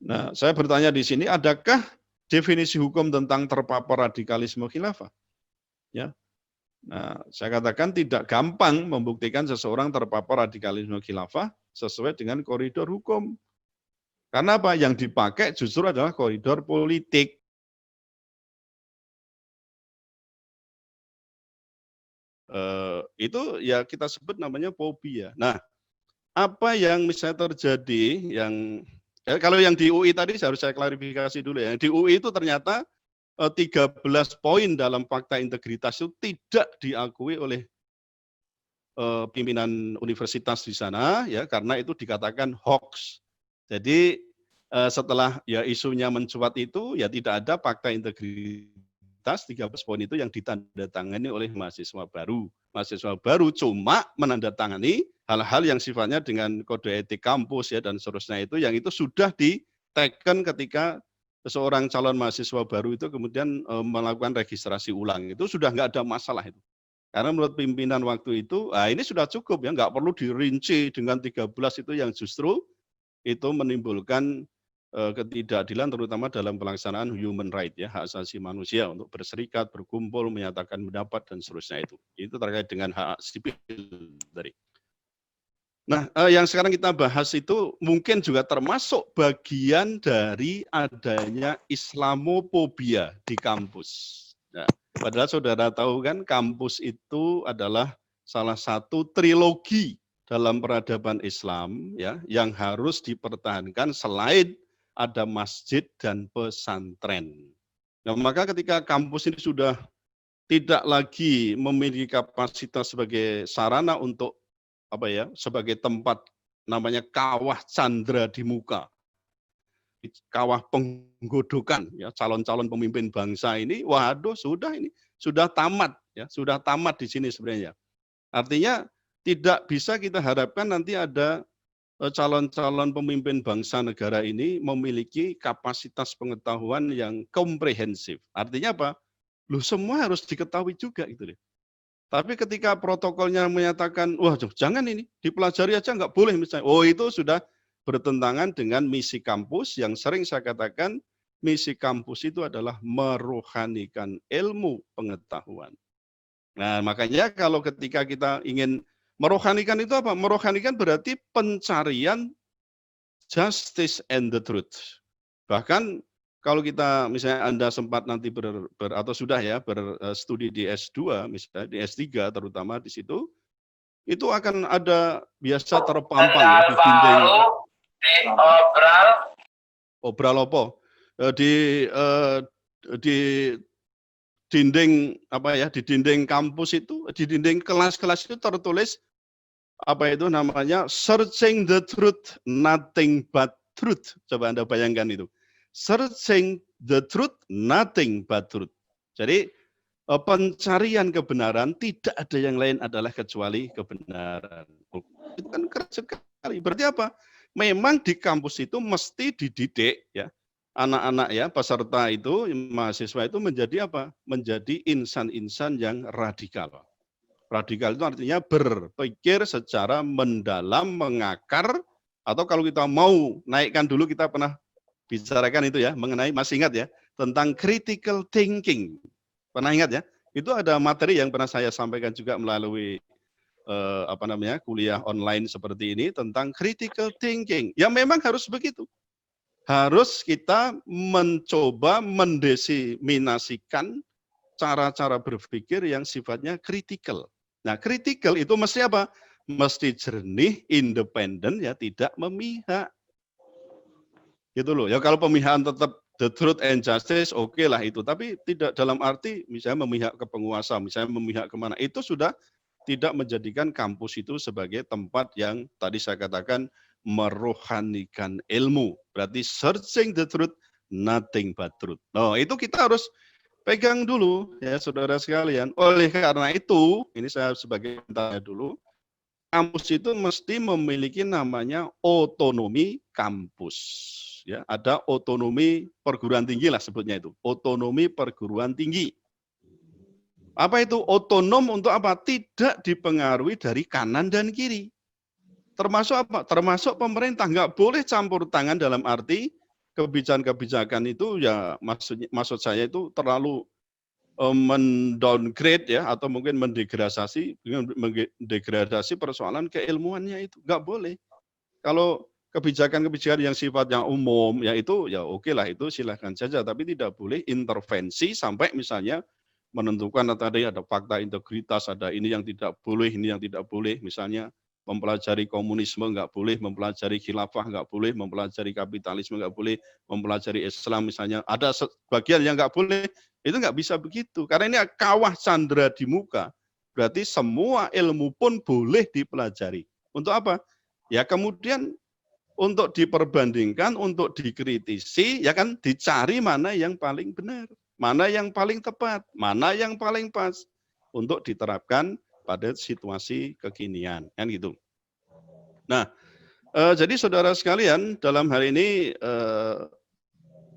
Nah, saya bertanya di sini, adakah definisi hukum tentang terpapar radikalisme khilafah? Ya. Nah, saya katakan tidak gampang membuktikan seseorang terpapar radikalisme khilafah sesuai dengan koridor hukum. Karena apa? Yang dipakai justru adalah koridor politik. Itu ya kita sebut namanya fobia. Nah, apa yang misalnya terjadi yang kalau yang di UI tadi harus saya klarifikasi dulu ya. Di UI itu ternyata 13 poin dalam fakta integritas itu tidak diakui oleh pimpinan universitas di sana ya karena itu dikatakan hoax. Jadi setelah ya isunya mencuat itu ya tidak ada fakta integritas 13 poin itu yang ditandatangani oleh mahasiswa baru. Mahasiswa baru cuma menandatangani hal-hal yang sifatnya dengan kode etik kampus ya dan seterusnya itu yang itu sudah diteken ketika seorang calon mahasiswa baru itu kemudian melakukan registrasi ulang. Itu sudah nggak ada masalah itu. Karena menurut pimpinan waktu itu, ini sudah cukup ya, nggak perlu dirinci dengan 13 itu yang justru itu menimbulkan ketidakadilan terutama dalam pelaksanaan human right ya, hak asasi manusia untuk berserikat, berkumpul, menyatakan pendapat dan seterusnya itu. Itu terkait dengan hak sipil tadi. Nah, yang sekarang kita bahas itu mungkin juga termasuk bagian dari adanya Islamophobia di kampus. Nah, padahal saudara tahu kan kampus itu adalah salah satu trilogi dalam peradaban Islam ya yang harus dipertahankan selain ada masjid dan pesantren. Nah, maka ketika kampus ini sudah tidak lagi memiliki kapasitas sebagai sarana untuk apa ya, sebagai tempat namanya kawah candra di muka, kawah penggodokan ya calon-calon pemimpin bangsa ini, waduh sudah ini sudah tamat ya, sudah tamat di sini sebenarnya. Artinya tidak bisa kita harapkan nanti ada calon-calon pemimpin bangsa negara ini memiliki kapasitas pengetahuan yang komprehensif. Artinya apa? Loh semua harus diketahui juga gitu deh. Tapi ketika protokolnya menyatakan, wah jangan ini, dipelajari aja nggak boleh misalnya. Oh itu sudah bertentangan dengan misi kampus yang sering saya katakan, misi kampus itu adalah merohanikan ilmu pengetahuan. Nah makanya kalau ketika kita ingin merohanikan itu apa? Merohanikan berarti pencarian justice and the truth. Bahkan kalau kita misalnya Anda sempat nanti atau sudah ya berstudi di S2 misalnya di S3 terutama di situ itu akan ada biasa terpampang ya di dinding obral opo di dinding apa ya di dinding kampus itu di dinding kelas-kelas itu tertulis apa itu namanya searching the truth nothing but truth. Coba Anda bayangkan itu. Searching the truth, nothing but truth. Jadi pencarian kebenaran tidak ada yang lain adalah kecuali kebenaran. Itu kan keren sekali. Berarti apa? Memang di kampus itu mesti dididik ya anak-anak ya peserta itu mahasiswa itu menjadi apa? Menjadi insan-insan yang radikal. Radikal itu artinya berpikir secara mendalam, mengakar, atau kalau kita mau naikkan dulu kita pernah bicarakan itu ya mengenai masih ingat ya tentang critical thinking. Pernah ingat ya? Itu ada materi yang pernah saya sampaikan juga melalui apa namanya kuliah online seperti ini tentang critical thinking. Ya memang harus begitu. Harus kita mencoba mendesiminasikan cara-cara berpikir yang sifatnya kritikal. Nah, kritikal itu mesti apa? Mesti jernih, independen ya, tidak memihak. Gitu loh. Ya kalau pemihakan tetap the truth and justice, oke lah itu. Tapi tidak dalam arti misalnya memihak ke penguasa, misalnya memihak kemana. Itu sudah tidak menjadikan kampus itu sebagai tempat yang tadi saya katakan merohanikan ilmu. Berarti searching the truth, nothing but truth. Nah, itu kita harus pegang dulu ya saudara sekalian. Oleh karena itu, ini saya sebagai tanya dulu, kampus itu mesti memiliki namanya otonomi kampus. Ya, ada otonomi perguruan tinggi lah sebutnya itu. Otonomi perguruan tinggi. Apa itu otonom untuk apa? Tidak dipengaruhi dari kanan dan kiri. Termasuk apa? Termasuk pemerintah nggak boleh campur tangan dalam arti kebijakan-kebijakan itu ya maksud saya itu terlalu mendowngrade ya atau mungkin mendegradasi persoalan keilmuannya itu, nggak boleh. Kalau kebijakan-kebijakan yang sifatnya umum, ya itu ya oke lah, itu silahkan saja, tapi tidak boleh intervensi sampai misalnya menentukan tadi ada fakta integritas, ada ini yang tidak boleh, ini yang tidak boleh, misalnya mempelajari komunisme nggak boleh, mempelajari khilafah nggak boleh, mempelajari kapitalisme nggak boleh, mempelajari Islam misalnya, ada sebagian yang nggak boleh, itu nggak bisa begitu, karena ini kawah candra di muka, berarti semua ilmu pun boleh dipelajari. Untuk apa? Ya kemudian untuk diperbandingkan, untuk dikritisi, ya kan dicari mana yang paling benar, mana yang paling tepat, mana yang paling pas untuk diterapkan pada situasi kekinian, kan gitu. Nah, jadi saudara sekalian, dalam hal ini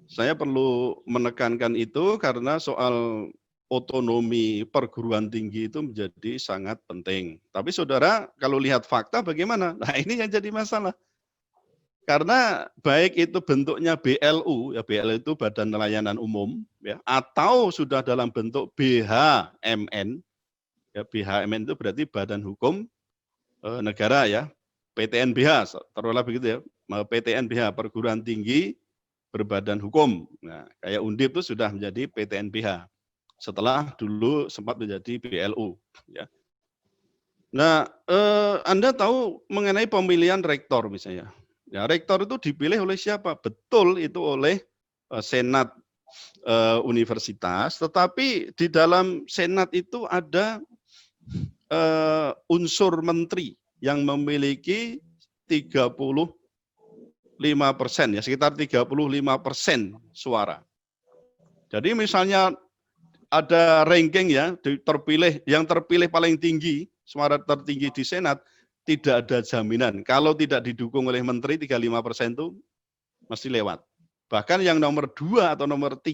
saya perlu menekankan itu karena soal otonomi perguruan tinggi itu menjadi sangat penting. Tapi saudara, kalau lihat fakta bagaimana? Nah, ini yang jadi masalah. Karena baik itu bentuknya BLU, ya BLU itu Badan Layanan Umum, ya, atau sudah dalam bentuk BHMN, ya BHMN itu berarti Badan Hukum Negara ya, PTNBH, taruhlah begitu ya, PTNBH Perguruan Tinggi Berbadan Hukum. Nah, kayak Undip itu sudah menjadi PTNBH, setelah dulu sempat menjadi BLU. Ya. Nah, Anda tahu mengenai pemilihan rektor misalnya. Ya, rektor itu dipilih oleh siapa? Betul itu oleh Senat Universitas, tetapi di dalam Senat itu ada unsur menteri yang memiliki 35%, ya sekitar 35% suara. Jadi misalnya ada ranking ya, yang terpilih paling tinggi, suara tertinggi di Senat, tidak ada jaminan. Kalau tidak didukung oleh menteri 35% itu mesti lewat. Bahkan yang nomor 2 atau nomor 4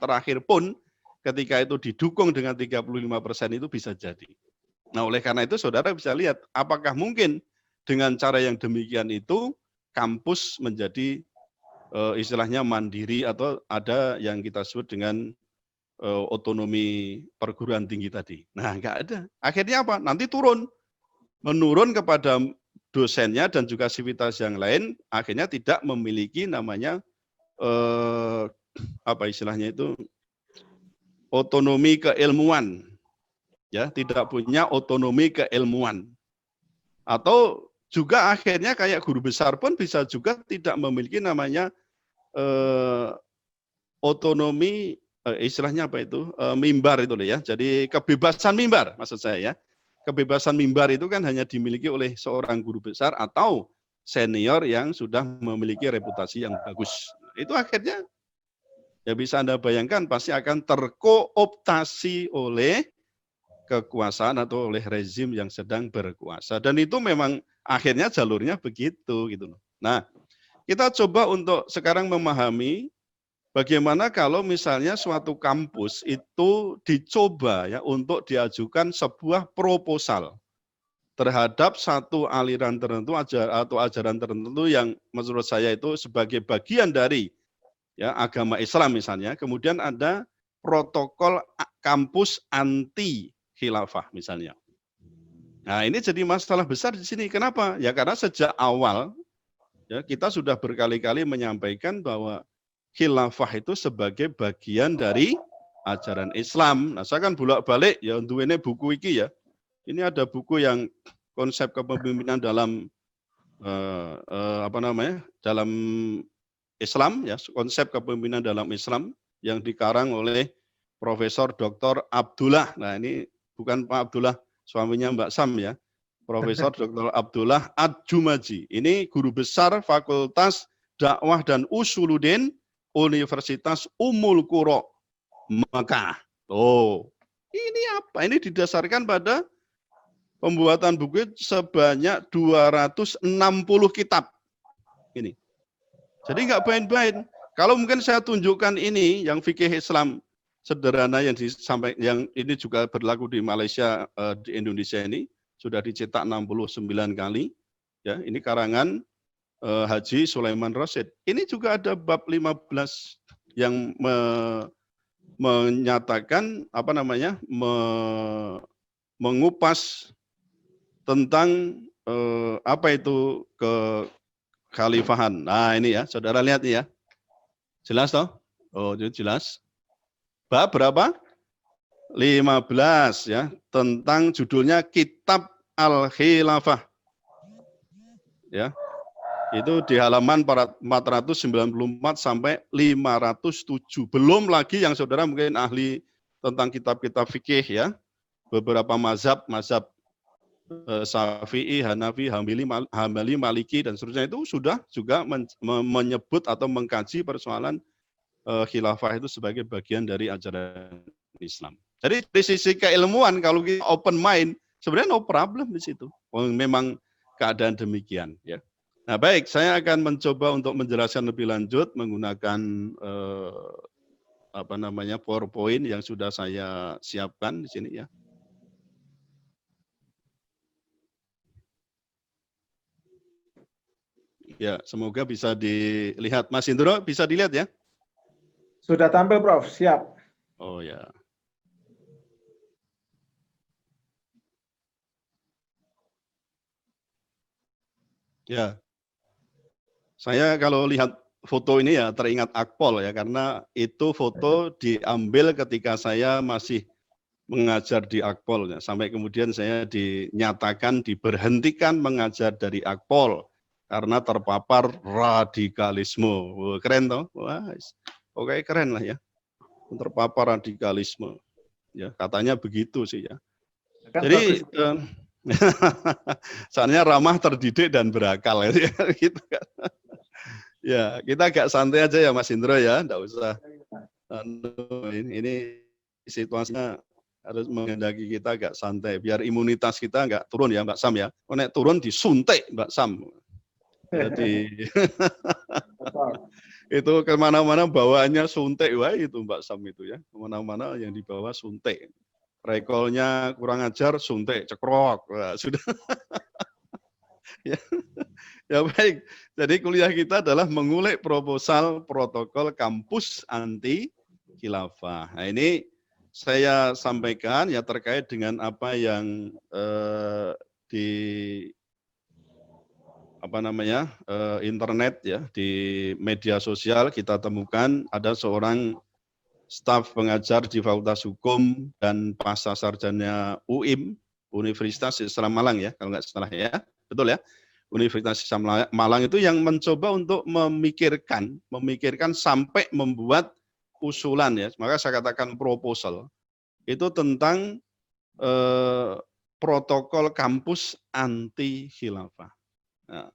terakhir pun ketika itu didukung dengan 35% itu bisa jadi. Nah, oleh karena itu saudara bisa lihat apakah mungkin dengan cara yang demikian itu kampus menjadi istilahnya mandiri atau ada yang kita sebut dengan otonomi perguruan tinggi tadi. Nah, enggak ada. Akhirnya apa? Nanti menurun kepada dosennya dan juga sivitas yang lain, akhirnya tidak memiliki namanya apa istilahnya itu otonomi keilmuan, ya tidak punya otonomi keilmuan, atau juga akhirnya kayak guru besar pun bisa juga tidak memiliki namanya otonomi istilahnya apa itu mimbar itu loh ya, jadi kebebasan mimbar maksud saya ya. Kebebasan mimbar itu kan hanya dimiliki oleh seorang guru besar atau senior yang sudah memiliki reputasi yang bagus. Itu akhirnya ya bisa Anda bayangkan pasti akan terkooptasi oleh kekuasaan atau oleh rezim yang sedang berkuasa. Dan itu memang akhirnya jalurnya begitu gitu loh. Nah, kita coba untuk sekarang memahami bagaimana kalau misalnya suatu kampus itu dicoba ya untuk diajukan sebuah proposal terhadap satu aliran tertentu atau ajaran tertentu yang menurut saya itu sebagai bagian dari ya agama Islam misalnya, kemudian ada protokol kampus anti khilafah misalnya. Nah, ini jadi masalah besar di sini. Kenapa? Ya karena sejak awal ya kita sudah berkali-kali menyampaikan bahwa khilafah itu sebagai bagian dari ajaran Islam. Nah, saya kan bolak-balik ya untuk ini buku iki ya. Ini ada buku yang konsep kepemimpinan dalam apa namanya? Dalam Islam ya, konsep kepemimpinan dalam Islam yang dikarang oleh Profesor Dr. Abdullah. Nah, ini bukan Pak Abdullah suaminya Mbak Sam ya. Profesor Dr. Abdullah Ad-Jumaji. Ini guru besar Fakultas Dakwah dan Usuluddin Universitas Ummul Qura Mekah. Oh, ini apa? Ini didasarkan pada pembuatan buku sebanyak 260 kitab. Ini. Jadi nggak main-main. Kalau mungkin saya tunjukkan ini yang fikih Islam sederhana yang yang ini juga berlaku di Malaysia, di Indonesia ini sudah dicetak 69 kali. Ya, ini karangan Haji Sulaiman Rasyid. Ini juga ada bab 15 yang menyatakan apa namanya, mengupas tentang apa itu kekhalifahan. Nah ini ya, saudara lihat nih ya, jelas toh? Oh itu jelas. Bab berapa? 15 ya, tentang judulnya Kitab Al-Khilafah. Ya. Itu di halaman 494 sampai 507. Belum lagi yang saudara mungkin ahli tentang kitab-kitab fikih ya. Beberapa mazhab Syafi'i, Hanafi, Hambali, Maliki dan seterusnya itu sudah juga menyebut atau mengkaji persoalan khilafah itu sebagai bagian dari ajaran Islam. Jadi dari sisi keilmuan kalau kita open mind sebenarnya no problem di situ. Memang keadaan demikian ya. Nah baik, saya akan mencoba untuk menjelaskan lebih lanjut menggunakan apa namanya PowerPoint yang sudah saya siapkan di sini ya. Ya, semoga bisa dilihat. Mas Indro, bisa dilihat ya? Sudah tampil, Prof. Siap. Oh ya. Ya. Saya kalau lihat foto ini ya teringat Akpol ya, karena itu foto diambil ketika saya masih mengajar di Akpol ya. Sampai kemudian saya dinyatakan diberhentikan mengajar dari Akpol karena terpapar radikalisme. Wah, keren toh? Wah, oke keren lah ya. Terpapar radikalisme. Ya, katanya begitu sih ya. Kan jadi soalnya ramah, terdidik dan berakal ya gitu kan. Ya, kita agak santai aja ya Mas Indro ya, enggak usah. Ini situasinya harus menghendaki kita agak santai biar imunitas kita enggak turun ya Mbak Sam ya. Nek turun disuntik Mbak Sam. Jadi itu kemana-mana bawaannya suntik, wah itu Mbak Sam itu ya. Kemana-mana yang dibawa suntik. Rekolnya kurang ajar, suntik, cekrok. Wah, sudah. Ya. Ya baik, jadi kuliah kita adalah mengulik proposal protokol kampus anti khilafah. Nah ini saya sampaikan ya terkait dengan apa yang di apa namanya internet ya, di media sosial kita temukan ada seorang staf pengajar di Fakultas Hukum dan pasca sarjana UIM, Universitas Islam Malang ya, kalau nggak salah ya, betul ya. Universitas Islam Malang itu yang mencoba untuk memikirkan sampai membuat usulan ya, maka saya katakan proposal itu tentang protokol kampus anti khilafah. Nah,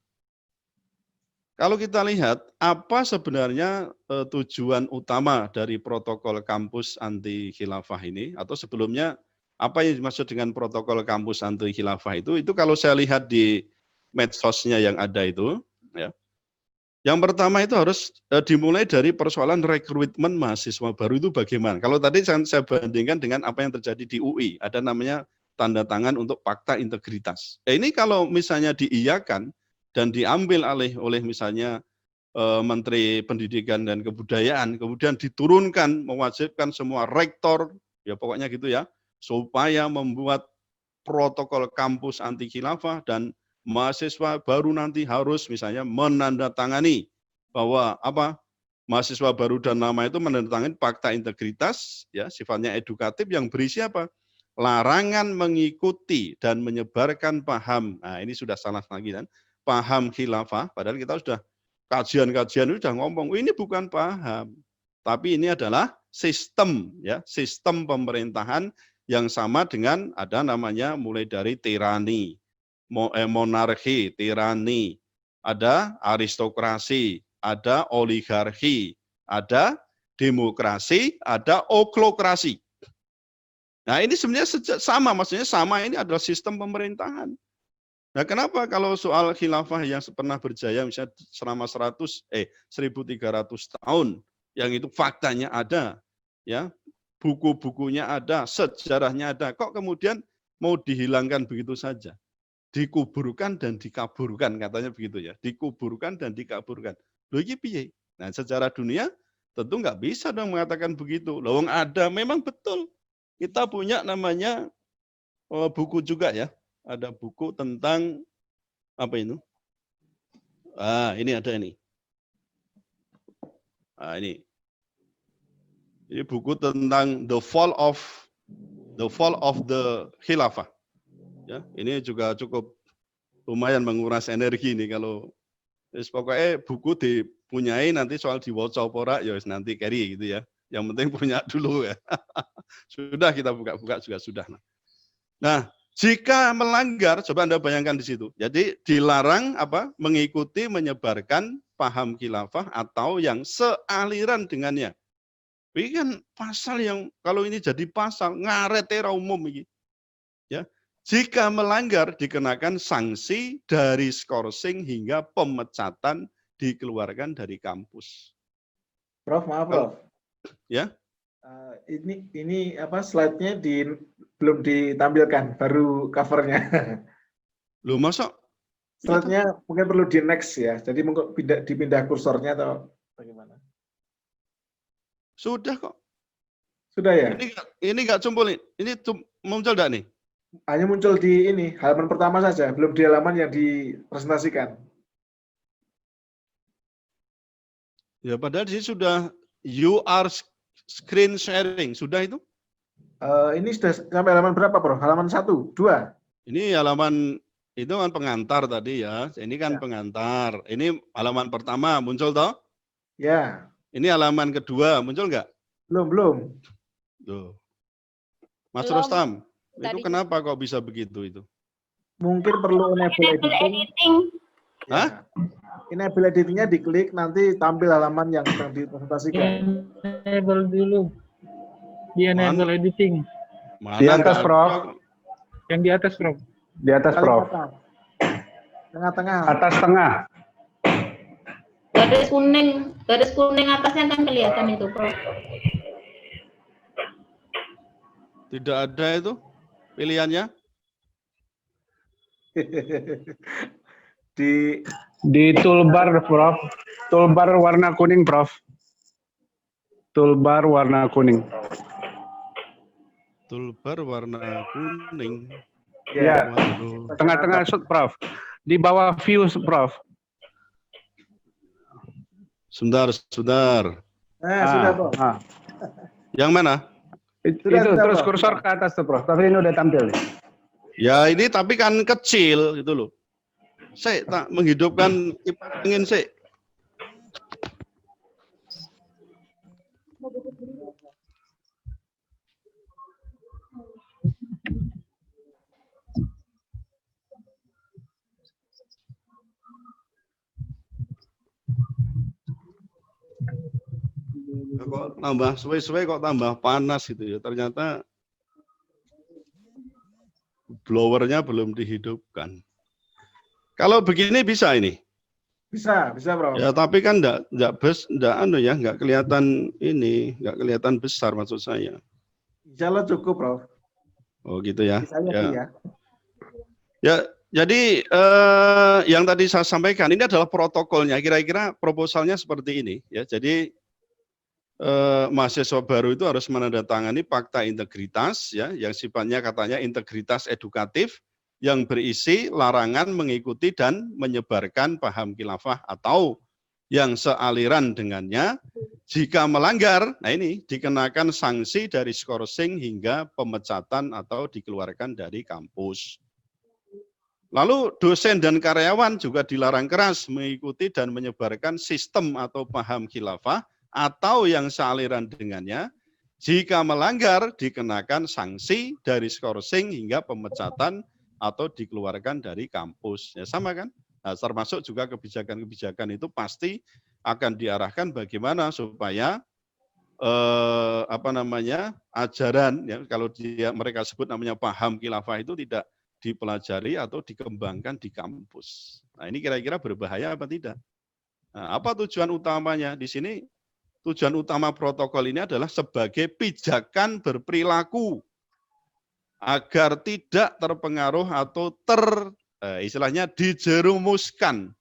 kalau kita lihat apa sebenarnya tujuan utama dari protokol kampus anti khilafah ini, atau sebelumnya apa yang dimaksud dengan protokol kampus anti khilafah itu kalau saya lihat di medsosnya yang ada itu, ya. Yang pertama itu harus dimulai dari persoalan rekrutmen mahasiswa baru itu bagaimana. Kalau tadi saya bandingkan dengan apa yang terjadi di UI, ada namanya tanda tangan untuk fakta integritas. Ini kalau misalnya diiyakan dan diambil oleh misalnya Menteri Pendidikan dan Kebudayaan, kemudian diturunkan mewajibkan semua rektor, ya pokoknya gitu ya, supaya membuat protokol kampus anti khilafah dan mahasiswa baru nanti harus misalnya menandatangani bahwa apa mahasiswa baru dan lama itu menandatangani fakta integritas ya sifatnya edukatif yang berisi apa larangan mengikuti dan menyebarkan paham. Nah ini sudah salah lagi kan paham khilafah padahal kita sudah kajian-kajian itu sudah ngomong ini bukan paham tapi ini adalah sistem ya sistem pemerintahan yang sama dengan ada namanya mulai dari tirani, monarki, tirani, ada aristokrasi, ada oligarki, ada demokrasi, ada oklokrasi. Nah ini sebenarnya sama, maksudnya sama ini adalah sistem pemerintahan. Nah kenapa kalau soal khilafah yang pernah berjaya misalnya selama 1300 tahun, yang itu faktanya ada, ya buku-bukunya ada, sejarahnya ada, kok kemudian mau dihilangkan begitu saja? dikuburkan dan dikaburkan, katanya begitu ya. Dikuburkan dan dikaburkan. Loh iki piye? Nah, secara dunia tentu nggak bisa dong mengatakan begitu. Loh ada, memang betul. Kita punya namanya buku juga ya. Ada buku tentang apa itu? Ini ada ini. Ini. Ini buku tentang the fall of the khilafah. Ya, ini juga cukup lumayan menguras energi nih kalau pokoknya buku dipunyai nanti soal diwoco pora ya nanti carry gitu ya. Yang penting punya dulu ya. Sudah kita buka-buka juga sudah. Nah, jika melanggar, coba Anda bayangkan di situ. Jadi dilarang apa? Mengikuti, menyebarkan paham khilafah atau yang sealiran dengannya. Ini kan pasal yang kalau ini jadi pasal ngaret era umum ini. Ya. Jika melanggar dikenakan sanksi dari skorsing hingga pemecatan, dikeluarkan dari kampus. Prof, maaf Prof. Ya. Ini apa slide-nya belum ditampilkan, baru covernya. Loh masa? Slide-nya mungkin perlu di next ya. Jadi mungkin dipindah kursornya atau bagaimana? Sudah kok. Sudah ya? Ini nggak cumpul nih. Ini muncul enggak nih? Hanya muncul di ini, halaman pertama saja, belum di halaman yang dipresentasikan. Ya padahal di sini sudah you are screen sharing. Sudah itu? Ini sudah sampai halaman berapa, Bro? Halaman 1, 2? Ini halaman itu kan pengantar tadi ya. Ini kan Ya. pengantar. Ini halaman pertama muncul toh? Ya. Ini halaman kedua muncul nggak? Belum. Tuh. Mas Belum. Rostam, itu Tadi. kenapa kok bisa begitu itu? Mungkin perlu enable editing. Hah? Enable editingnya diklik, nanti tampil halaman yang sedang dipresentasikan. Enable dulu. Di enable editing. Mana Di atas, nggak Prof. ada? Yang di atas, Prof. Di atas, Paling Prof. atas. Tengah-tengah. Atas tengah. Garis kuning atasnya kan kelihatan itu, Prof. Tidak ada itu pilihannya? Di toolbar, Prof. Toolbar warna kuning, Prof. Toolbar warna kuning. Toolbar warna kuning. Ya, Waduh. tengah-tengah, Prof. Di bawah view, Prof. Sebentar. Sudah, Bro. Yang mana? Itu Sudah, terus Prof. kursor ke atas tuh, Prof. Tapi ini udah tampil nih. Ya ini tapi kan kecil gitu loh. Saya tak menghidupkan kipas angin saya. Kok tambah suwe-suwe kok tambah panas gitu ya. Ternyata blowernya belum dihidupkan. Kalau begini bisa ini. Bisa, Bro. Ya tapi kan enggak kelihatan ini, enggak kelihatan besar maksud saya. Insya Allah cukup, Prof. Oh gitu ya. Bisanya Ya. sih ya. Ya, jadi yang tadi saya sampaikan ini adalah protokolnya. Kira-kira proposalnya seperti ini ya. Jadi mahasiswa baru itu harus menandatangani fakta integritas ya, yang sifatnya katanya integritas edukatif yang berisi larangan mengikuti dan menyebarkan paham khilafah atau yang sealiran dengannya. Jika melanggar, nah ini dikenakan sanksi dari skorsing hingga pemecatan atau dikeluarkan dari kampus. Lalu dosen dan karyawan juga dilarang keras mengikuti dan menyebarkan sistem atau paham khilafah atau yang sealiran dengannya. Jika melanggar dikenakan sanksi dari skorsing hingga pemecatan atau dikeluarkan dari kampus. Ya sama kan? Nah, termasuk juga kebijakan-kebijakan itu pasti akan diarahkan bagaimana supaya ajaran ya kalau mereka sebut namanya paham khilafah itu tidak dipelajari atau dikembangkan di kampus. Nah, ini kira-kira berbahaya apa tidak? Nah, apa tujuan utamanya? Di sini tujuan utama protokol ini adalah sebagai pijakan berperilaku agar tidak terpengaruh atau istilahnya dijerumuskan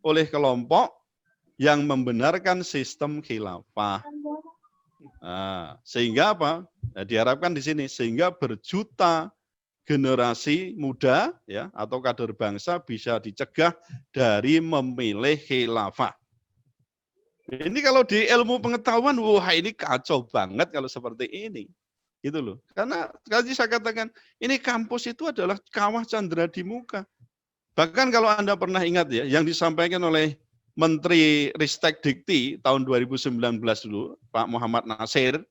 oleh kelompok yang membenarkan sistem khilafah. Nah, sehingga apa? Nah, diharapkan di sini sehingga berjuta generasi muda ya atau kader bangsa bisa dicegah dari memilih khilafah. Ini kalau di ilmu pengetahuan, wah ini kacau banget kalau seperti ini. Gitu loh. Karena tadi saya katakan, ini kampus itu adalah kawah candera di muka. Bahkan kalau Anda pernah ingat ya, yang disampaikan oleh Menteri Ristek Dikti tahun 2019 dulu, Pak Muhammad Nasir,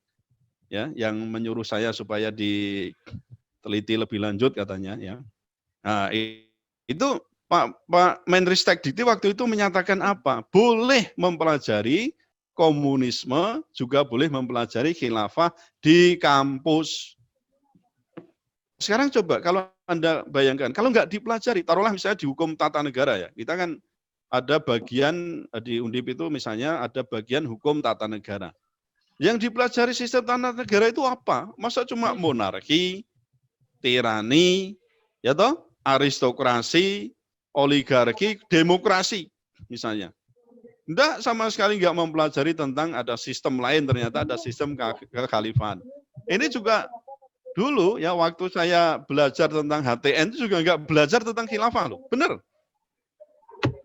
ya, yang menyuruh saya supaya diteliti lebih lanjut katanya, ya. Nah, itu Pak Menristek Dikti waktu itu menyatakan apa? Boleh mempelajari komunisme, juga boleh mempelajari khilafah di kampus. Sekarang coba kalau Anda bayangkan, kalau nggak dipelajari, taruhlah misalnya di hukum tata negara ya, kita kan ada bagian di Undip itu misalnya ada bagian hukum tata negara. Yang dipelajari sistem tata negara itu apa? Masa cuma monarki, tirani, ya toh, aristokrasi, oligarki, demokrasi misalnya. Enggak, sama sekali nggak mempelajari tentang ada sistem lain, ternyata ada sistem kekhalifahan. Ini juga dulu ya waktu saya belajar tentang HTN itu juga nggak belajar tentang khilafah loh, bener.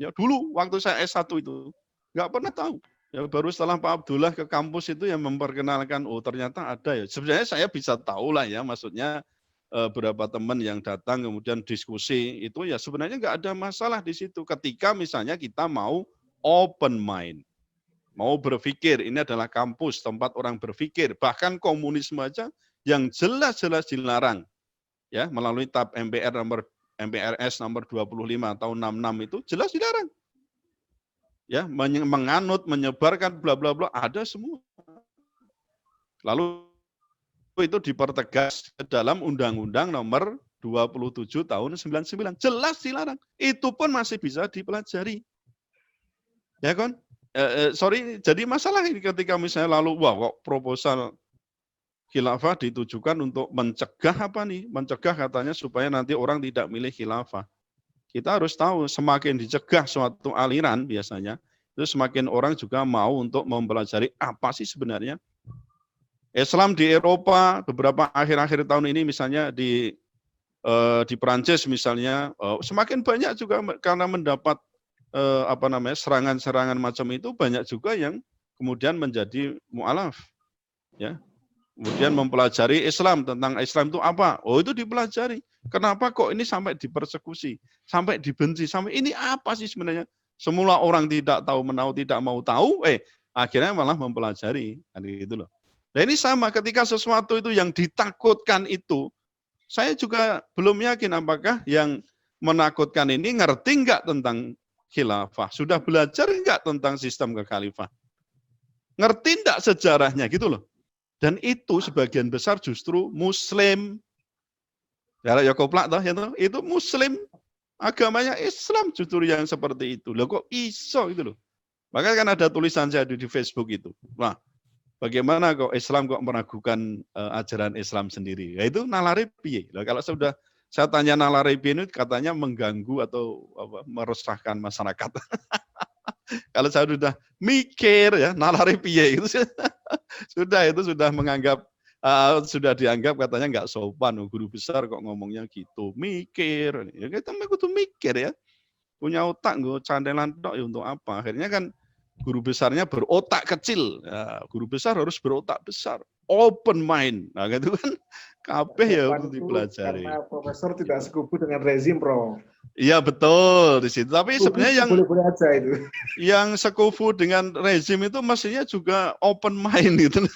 Ya dulu waktu saya S1 itu nggak pernah tahu. Ya baru setelah Pak Abdullah ke kampus itu yang memperkenalkan, oh ternyata ada ya. Sebenarnya saya bisa tahu lah ya, maksudnya beberapa teman yang datang kemudian diskusi itu ya sebenarnya nggak ada masalah di situ. Ketika misalnya kita mau open mind, mau berpikir, ini adalah kampus tempat orang berpikir. Bahkan komunisme aja yang jelas-jelas dilarang ya melalui TAP MPRS nomor 25 tahun 66 itu jelas dilarang. Ya, menganut, menyebarkan bla bla bla ada semua. Lalu itu dipertegas ke dalam Undang-Undang nomor 27 tahun 99. Jelas dilarang. Itu pun masih bisa dipelajari. Ya kan? Sorry, jadi masalah ini ketika misalnya lalu wah kok proposal khilafah ditujukan untuk mencegah apa nih? Mencegah katanya supaya nanti orang tidak milih khilafah. Kita harus tahu semakin dicegah suatu aliran biasanya, itu semakin orang juga mau untuk mempelajari apa sih sebenarnya. Islam di Eropa beberapa akhir-akhir tahun ini misalnya di Perancis misalnya semakin banyak juga karena mendapat serangan-serangan macam itu banyak juga yang kemudian menjadi mu'alaf. Ya. Kemudian mempelajari Islam, tentang Islam itu apa? Oh itu dipelajari. Kenapa kok ini sampai dipersekusi, sampai dibenci, sampai ini apa sih sebenarnya? Semula orang tidak tahu menahu, tidak mau tahu, akhirnya malah mempelajari. Kan gitu loh. Nah ini sama ketika sesuatu itu yang ditakutkan itu, saya juga belum yakin apakah yang menakutkan ini ngerti enggak tentang khilafah, sudah belajar enggak tentang sistem kekhalifahan, ngerti enggak sejarahnya gitu loh. Dan itu sebagian besar justru Muslim. Ya koplak toh, ya toh, itu Muslim, agamanya Islam justru yang seperti itu. Loh kok iso gitu loh. Maka kan ada tulisan saya di Facebook itu. Wah, bagaimana kok Islam kok meragukan ajaran Islam sendiri? Ya itu nalari piye. Loh, kalau saya tanya nalari piye itu katanya mengganggu atau meresahkan masyarakat. Kalau saya sudah mikir ya nalari piye itu sudah menganggap sudah dianggap katanya nggak sopan, guru besar kok ngomongnya gitu, mikir ya kita kudu mikir ya, punya otak nggak candelan tok ya untuk apa. Akhirnya kan guru besarnya berotak kecil ya, guru besar harus berotak besar, open mind. Nah gitu kan kabeh ya untuk dipelajari. Karena profesor tidak sekufu dengan rezim, Prof. Iya betul di situ. Tapi sebenarnya yang boleh-boleh aja itu. Yang sekufu dengan rezim itu mestinya juga open mind gitu.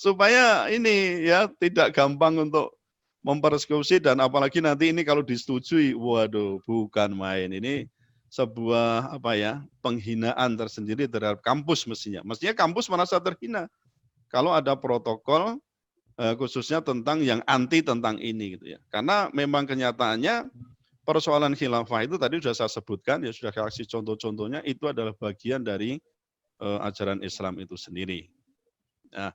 Supaya ini ya tidak gampang untuk mempersekusi dan apalagi nanti ini kalau disetujui, waduh bukan main. Ini sebuah penghinaan tersendiri terhadap kampus mestinya. Mestinya kampus merasa terhina kalau ada protokol khususnya tentang yang anti tentang ini gitu ya. Karena memang kenyataannya persoalan khilafah itu tadi sudah saya sebutkan, ya sudah kasih contoh-contohnya, itu adalah bagian dari ajaran Islam itu sendiri. Nah,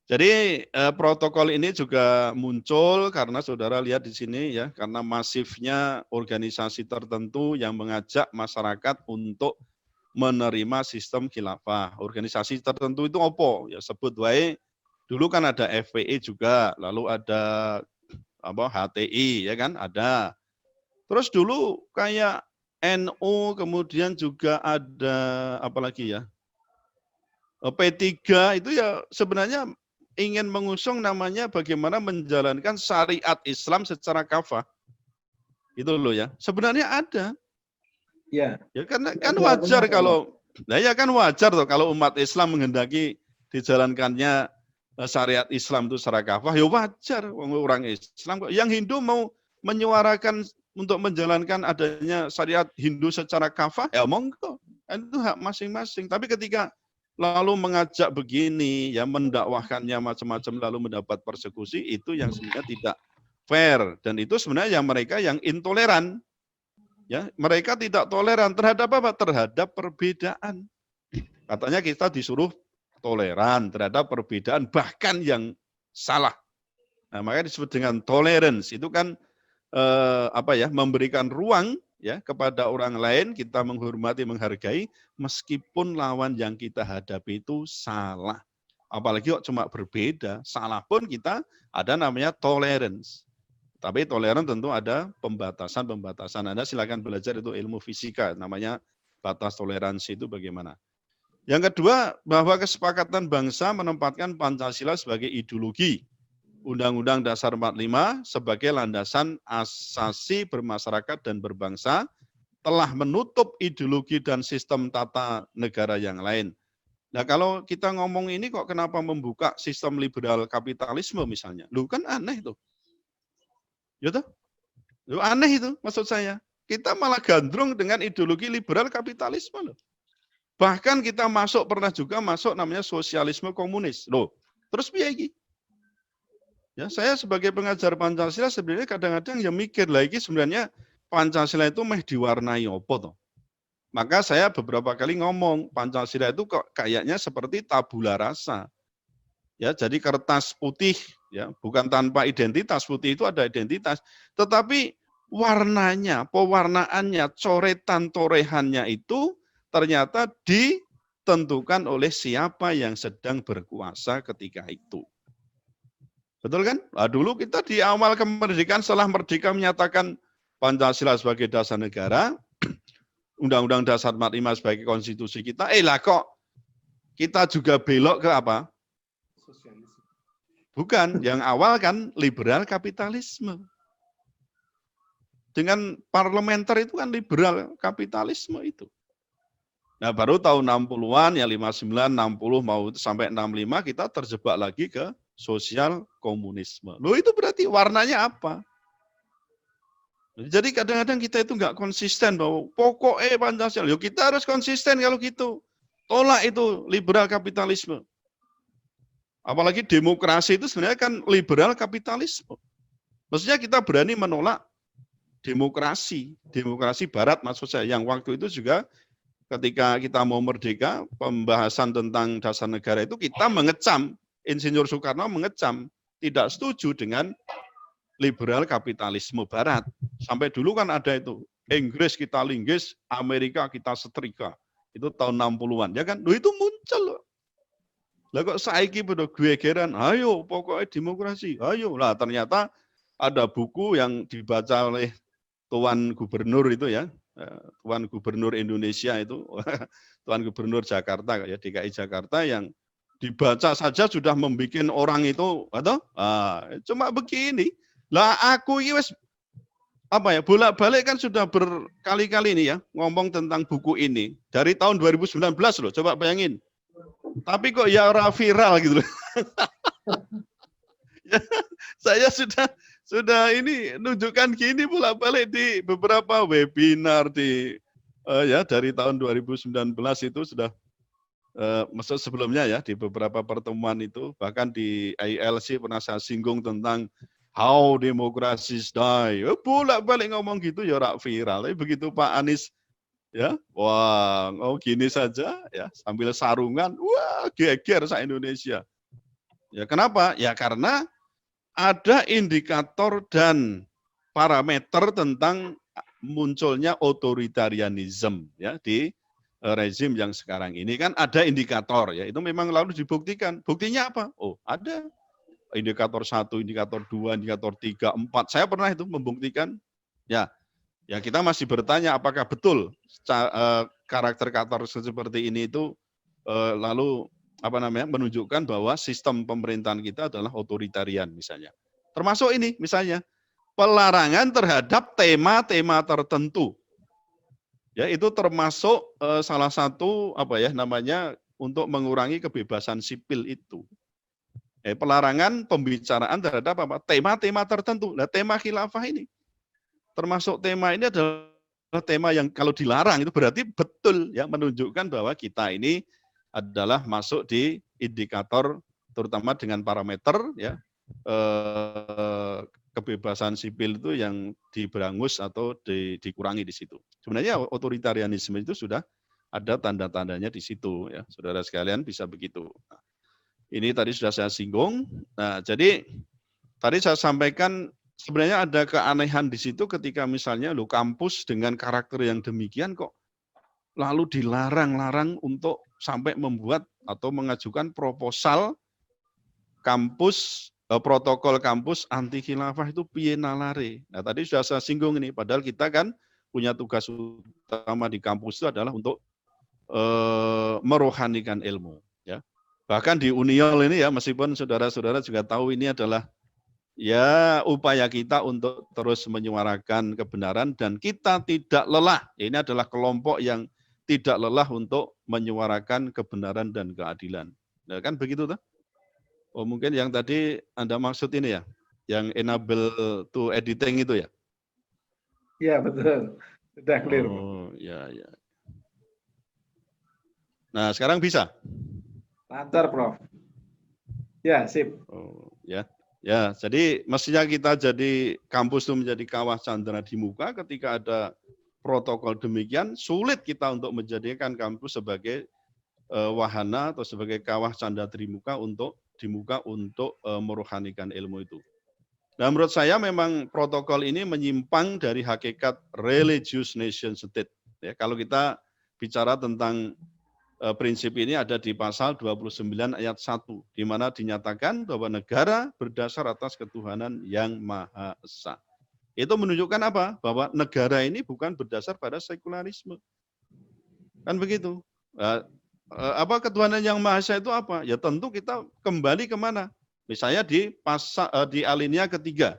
Jadi protokol ini juga muncul karena saudara lihat di sini ya, karena masifnya organisasi tertentu yang mengajak masyarakat untuk menerima sistem khilafah. Organisasi tertentu itu apa? Ya sebut wae. Dulu kan ada FPI juga, lalu ada apa HTI ya kan, ada. Terus dulu kayak NU, kemudian juga ada apa lagi ya? P3 itu ya sebenarnya ingin mengusung namanya bagaimana menjalankan syariat Islam secara kafah. Itu loh ya. Sebenarnya ada. Ya. Ya kan wajar kalau ya kan wajar tuh kalau umat Islam menghendaki dijalankannya syariat Islam itu secara kafah, ya wajar orang Islam kok. Yang Hindu mau menyuarakan untuk menjalankan adanya syariat Hindu secara kafah, ya monggo. Itu hak masing-masing. Tapi ketika lalu mengajak begini, ya mendakwahkannya macam-macam lalu mendapat persekusi, itu yang sebenarnya tidak fair. Dan itu sebenarnya yang mereka yang intoleran. Ya, mereka tidak toleran terhadap apa? Terhadap perbedaan. Katanya kita disuruh toleran terhadap perbedaan bahkan yang salah. Nah, makanya disebut dengan tolerance. Itu kan memberikan ruang ya kepada orang lain, kita menghormati, menghargai meskipun lawan yang kita hadapi itu salah. Apalagi kok cuma berbeda, salah pun kita ada namanya tolerance. Tapi toleran tentu ada pembatasan-pembatasan. Anda silakan belajar itu ilmu fisika, namanya batas toleransi itu bagaimana. Yang kedua, bahwa kesepakatan bangsa menempatkan Pancasila sebagai ideologi. Undang-Undang Dasar 45 sebagai landasan asasi bermasyarakat dan berbangsa telah menutup ideologi dan sistem tata negara yang lain. Nah, kalau kita ngomong ini kok kenapa membuka sistem liberal kapitalisme misalnya? Loh kan aneh tuh. Ya toh? Loh, aneh itu maksud saya. Kita malah gandrung dengan ideologi liberal kapitalisme loh. Bahkan kita pernah juga masuk namanya sosialisme komunis. Loh, terus piye iki? Ya, saya sebagai pengajar Pancasila sebenarnya kadang-kadang ya mikir lagi sebenarnya Pancasila itu meh diwarnai apa toh? Maka saya beberapa kali ngomong Pancasila itu kok kayaknya seperti tabula rasa. Ya, jadi kertas putih ya, bukan tanpa identitas, putih itu ada identitas, tetapi warnanya, pewarnaannya, coretan torehannya itu ternyata ditentukan oleh siapa yang sedang berkuasa ketika itu. Betul kan? Nah, dulu kita di awal kemerdekaan setelah merdeka menyatakan Pancasila sebagai dasar negara, Undang-Undang Dasar 45 sebagai konstitusi kita, lah kok kita juga belok ke apa? Bukan, yang awal kan liberal kapitalisme. Dengan parlementer itu kan liberal kapitalisme itu. Nah, baru tahun 60-an, ya 59, 60, mau sampai 65, kita terjebak lagi ke sosial komunisme. Loh, itu berarti warnanya apa? Jadi kadang-kadang kita itu nggak konsisten bahwa pokoknya Pancasila. Yuk kita harus konsisten kalau gitu. Tolak itu liberal kapitalisme. Apalagi demokrasi itu sebenarnya kan liberal kapitalisme. Maksudnya kita berani menolak demokrasi barat maksud saya. Yang waktu itu juga ketika kita mau merdeka, pembahasan tentang dasar negara itu kita mengecam, Insinyur Soekarno mengecam, tidak setuju dengan liberal kapitalisme barat. Sampai dulu kan ada itu, Inggris kita linggis, Amerika kita setrika. Itu tahun 60-an, ya kan? Loh, itu muncul loh. Lah kok saiki pada gegeran, ayo pokoknya demokrasi, ayo. Lah ternyata ada buku yang dibaca oleh Tuan Gubernur itu ya, Tuan Gubernur Indonesia itu, Tuan Gubernur Jakarta ya, DKI Jakarta yang dibaca saja sudah membuat orang itu, atau cuma begini. Lah aku ini wes bolak-balik kan sudah berkali-kali ini ya ngomong tentang buku ini dari tahun 2019 loh, coba bayangin. Tapi kok ya ora viral gitu loh. Ya, saya sudah ini nunjukkan gini bolak-balik di beberapa webinar dari tahun 2019 itu sudah maksud sebelumnya ya di beberapa pertemuan itu, bahkan di ILC pernah saya singgung tentang how democracies die. Bolak-balik ngomong gitu ya ora viral. Tapi begitu Pak Anies ya, wah, gini saja ya, sambil sarungan, wah, geger sa Indonesia. Ya, kenapa? Ya karena ada indikator dan parameter tentang munculnya otoritarianisme ya di rezim yang sekarang ini kan ada indikator ya, itu memang lalu dibuktikan. Buktinya apa? Oh, ada indikator 1, indikator 2, indikator 3, 4. Saya pernah itu membuktikan. Ya, ya kita masih bertanya apakah betul karakter-karakter seperti ini itu lalu menunjukkan bahwa sistem pemerintahan kita adalah otoritarian misalnya. Termasuk ini misalnya pelarangan terhadap tema-tema tertentu. Ya, itu termasuk salah satu untuk mengurangi kebebasan sipil itu. Pelarangan pembicaraan terhadap tema-tema tertentu. Nah, tema khilafah ini termasuk tema ini adalah tema yang kalau dilarang itu berarti betul ya menunjukkan bahwa kita ini adalah masuk di indikator terutama dengan parameter ya kebebasan sipil itu yang diberangus atau dikurangi di situ. Sebenarnya otoritarianisme itu sudah ada tanda-tandanya di situ ya. Saudara sekalian bisa begitu. Nah, ini tadi sudah saya singgung. Nah, jadi tadi saya sampaikan sebenarnya ada keanehan di situ ketika misalnya kampus dengan karakter yang demikian kok lalu dilarang-larang untuk sampai membuat atau mengajukan proposal kampus, protokol kampus anti khilafah itu piye nalare. Nah, tadi sudah saya singgung ini, padahal kita kan punya tugas utama di kampus itu adalah untuk merohanikan ilmu. Ya. Bahkan di Uniol ini ya, meskipun saudara-saudara juga tahu ini adalah ya upaya kita untuk terus menyuarakan kebenaran dan kita tidak lelah. Ini adalah kelompok yang tidak lelah untuk menyuarakan kebenaran dan keadilan. Nah, kan begitu tuh? Oh, mungkin yang tadi Anda maksud ini ya, yang enable to editing itu ya? Iya, betul. Sudah clear. Oh, ya, ya. Nah, sekarang bisa? Lancar, Prof. Ya, sip. Oh, ya. Ya, jadi mestinya kita jadi kampus itu menjadi kawah candra di muka ketika ada protokol demikian, sulit kita untuk menjadikan kampus sebagai wahana atau sebagai kawah candra di muka untuk merohanikan ilmu itu. Nah, menurut saya memang protokol ini menyimpang dari hakikat religious nation state. Ya, kalau kita bicara tentang prinsip ini ada di pasal 29 ayat 1, di mana dinyatakan bahwa negara berdasar atas ketuhanan yang Maha Esa. Itu menunjukkan apa? Bahwa negara ini bukan berdasar pada sekularisme. Kan begitu. Apa ketuhanan yang Maha Esa itu apa? Ya tentu kita kembali kemana? Misalnya di alinea ketiga,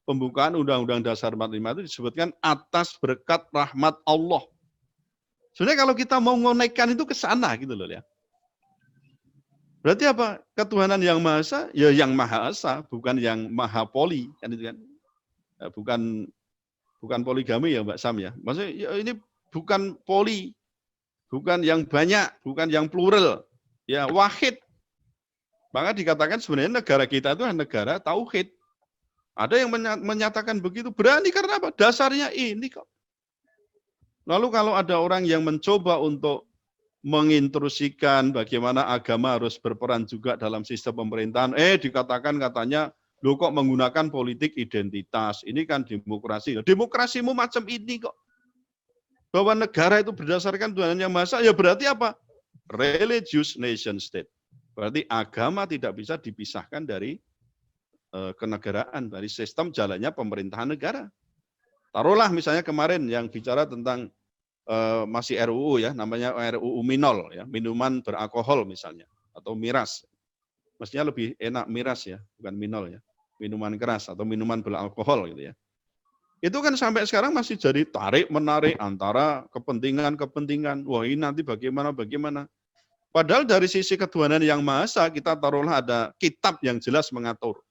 pembukaan Undang-Undang Dasar 45 itu disebutkan atas berkat rahmat Allah. Sebenarnya kalau kita mau ngonekkan itu ke sana gitu loh ya. Berarti apa? Ketuhanan yang Maha Esa, ya yang Maha Esa, bukan yang Maha Poli, kan itu kan. Bukan poligami ya Mbak Sam ya. Maksudnya ya ini bukan poli, bukan yang banyak, bukan yang plural, ya wahid. Maka dikatakan sebenarnya negara kita itu negara tauhid. Ada yang menyatakan begitu, berani karena apa? Dasarnya ini kok. Lalu kalau ada orang yang mencoba untuk mengintrusikan bagaimana agama harus berperan juga dalam sistem pemerintahan, dikatakan katanya, lo kok menggunakan politik identitas, ini kan demokrasi. Demokrasimu macam ini kok. Bahwa negara itu berdasarkan Tuhan yang Maha Esa, ya berarti apa? Religious nation state. Berarti agama tidak bisa dipisahkan dari kenegaraan, dari sistem jalannya pemerintahan negara. Taruhlah misalnya kemarin yang bicara tentang masih RUU ya, namanya RUU Minol ya, minuman beralkohol misalnya, atau miras. Mestinya lebih enak miras ya, bukan minol ya. Minuman keras atau minuman beralkohol gitu ya. Itu kan sampai sekarang masih jadi tarik-menarik antara kepentingan-kepentingan. Wah, ini nanti bagaimana. Padahal dari sisi ketuhanan yang Maha Esa, kita taruhlah ada kitab yang jelas mengatur.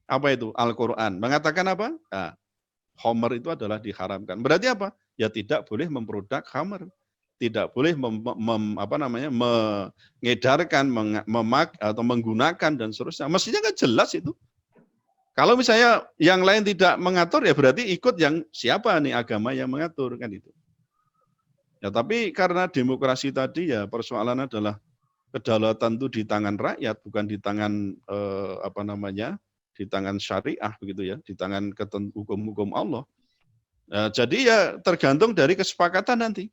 Apa itu? Al-Quran. Mengatakan apa? Nah, khamr itu adalah diharamkan. Berarti apa? Ya tidak boleh memproduk khamr. Tidak boleh mengedarkan, atau menggunakan dan seterusnya. Mestinya kan jelas itu. Kalau misalnya yang lain tidak mengatur, ya berarti ikut yang siapa nih agama yang mengatur kan itu. Ya tapi karena demokrasi tadi ya persoalan adalah kedaulatan itu di tangan rakyat, bukan di tangan di tangan syariah begitu ya, di tangan hukum-hukum Allah. Nah, jadi ya tergantung dari kesepakatan nanti.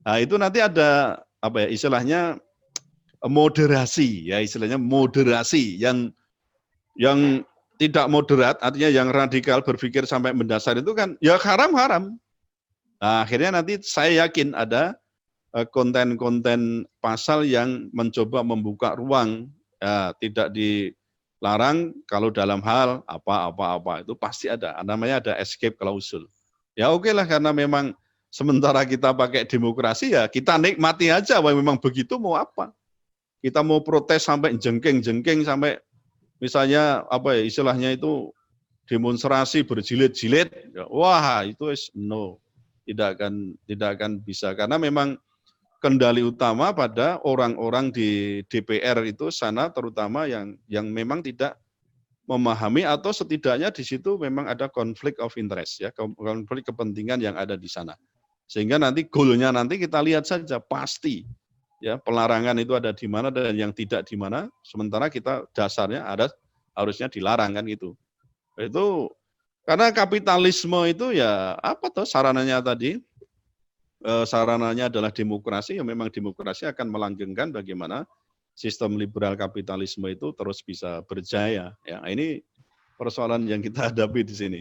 Nah, itu nanti ada istilahnya moderasi ya, istilahnya moderasi yang tidak moderat, artinya yang radikal berpikir sampai mendasar itu kan ya haram-haram. Nah, akhirnya nanti saya yakin ada konten-konten pasal yang mencoba membuka ruang, ya, tidak dilarang kalau dalam hal apa-apa itu pasti ada. Namanya ada escape klausul. Ya oke lah, karena memang sementara kita pakai demokrasi ya kita nikmati aja, memang begitu mau apa. Kita mau protes sampai jengking-jengking sampai misalnya istilahnya itu demonstrasi berjilid-jilid, wah itu no, tidak akan bisa, karena memang kendali utama pada orang-orang di DPR itu sana, terutama yang memang tidak memahami atau setidaknya di situ memang ada konflik of interest ya, konflik kepentingan yang ada di sana. Sehingga nanti goalnya nanti kita lihat saja pasti ya, pelarangan itu ada di mana dan yang tidak di mana, sementara kita dasarnya harusnya dilarang kan gitu. Itu karena kapitalisme itu ya sarananya tadi, sarananya adalah demokrasi, ya memang demokrasi akan melanggengkan bagaimana sistem liberal kapitalisme itu terus bisa berjaya. Ya, ini persoalan yang kita hadapi di sini.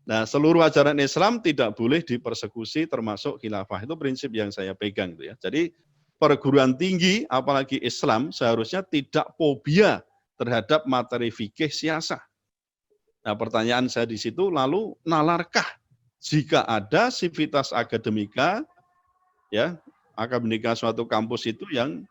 Nah, seluruh ajaran Islam tidak boleh dipersekusi termasuk khilafah. Itu prinsip yang saya pegang itu ya. Jadi perguruan tinggi apalagi Islam seharusnya tidak fobia terhadap materi fikih siasah. Nah, pertanyaan saya di situ lalu nalarkah jika ada sivitas akademika ya, akademika suatu kampus itu yang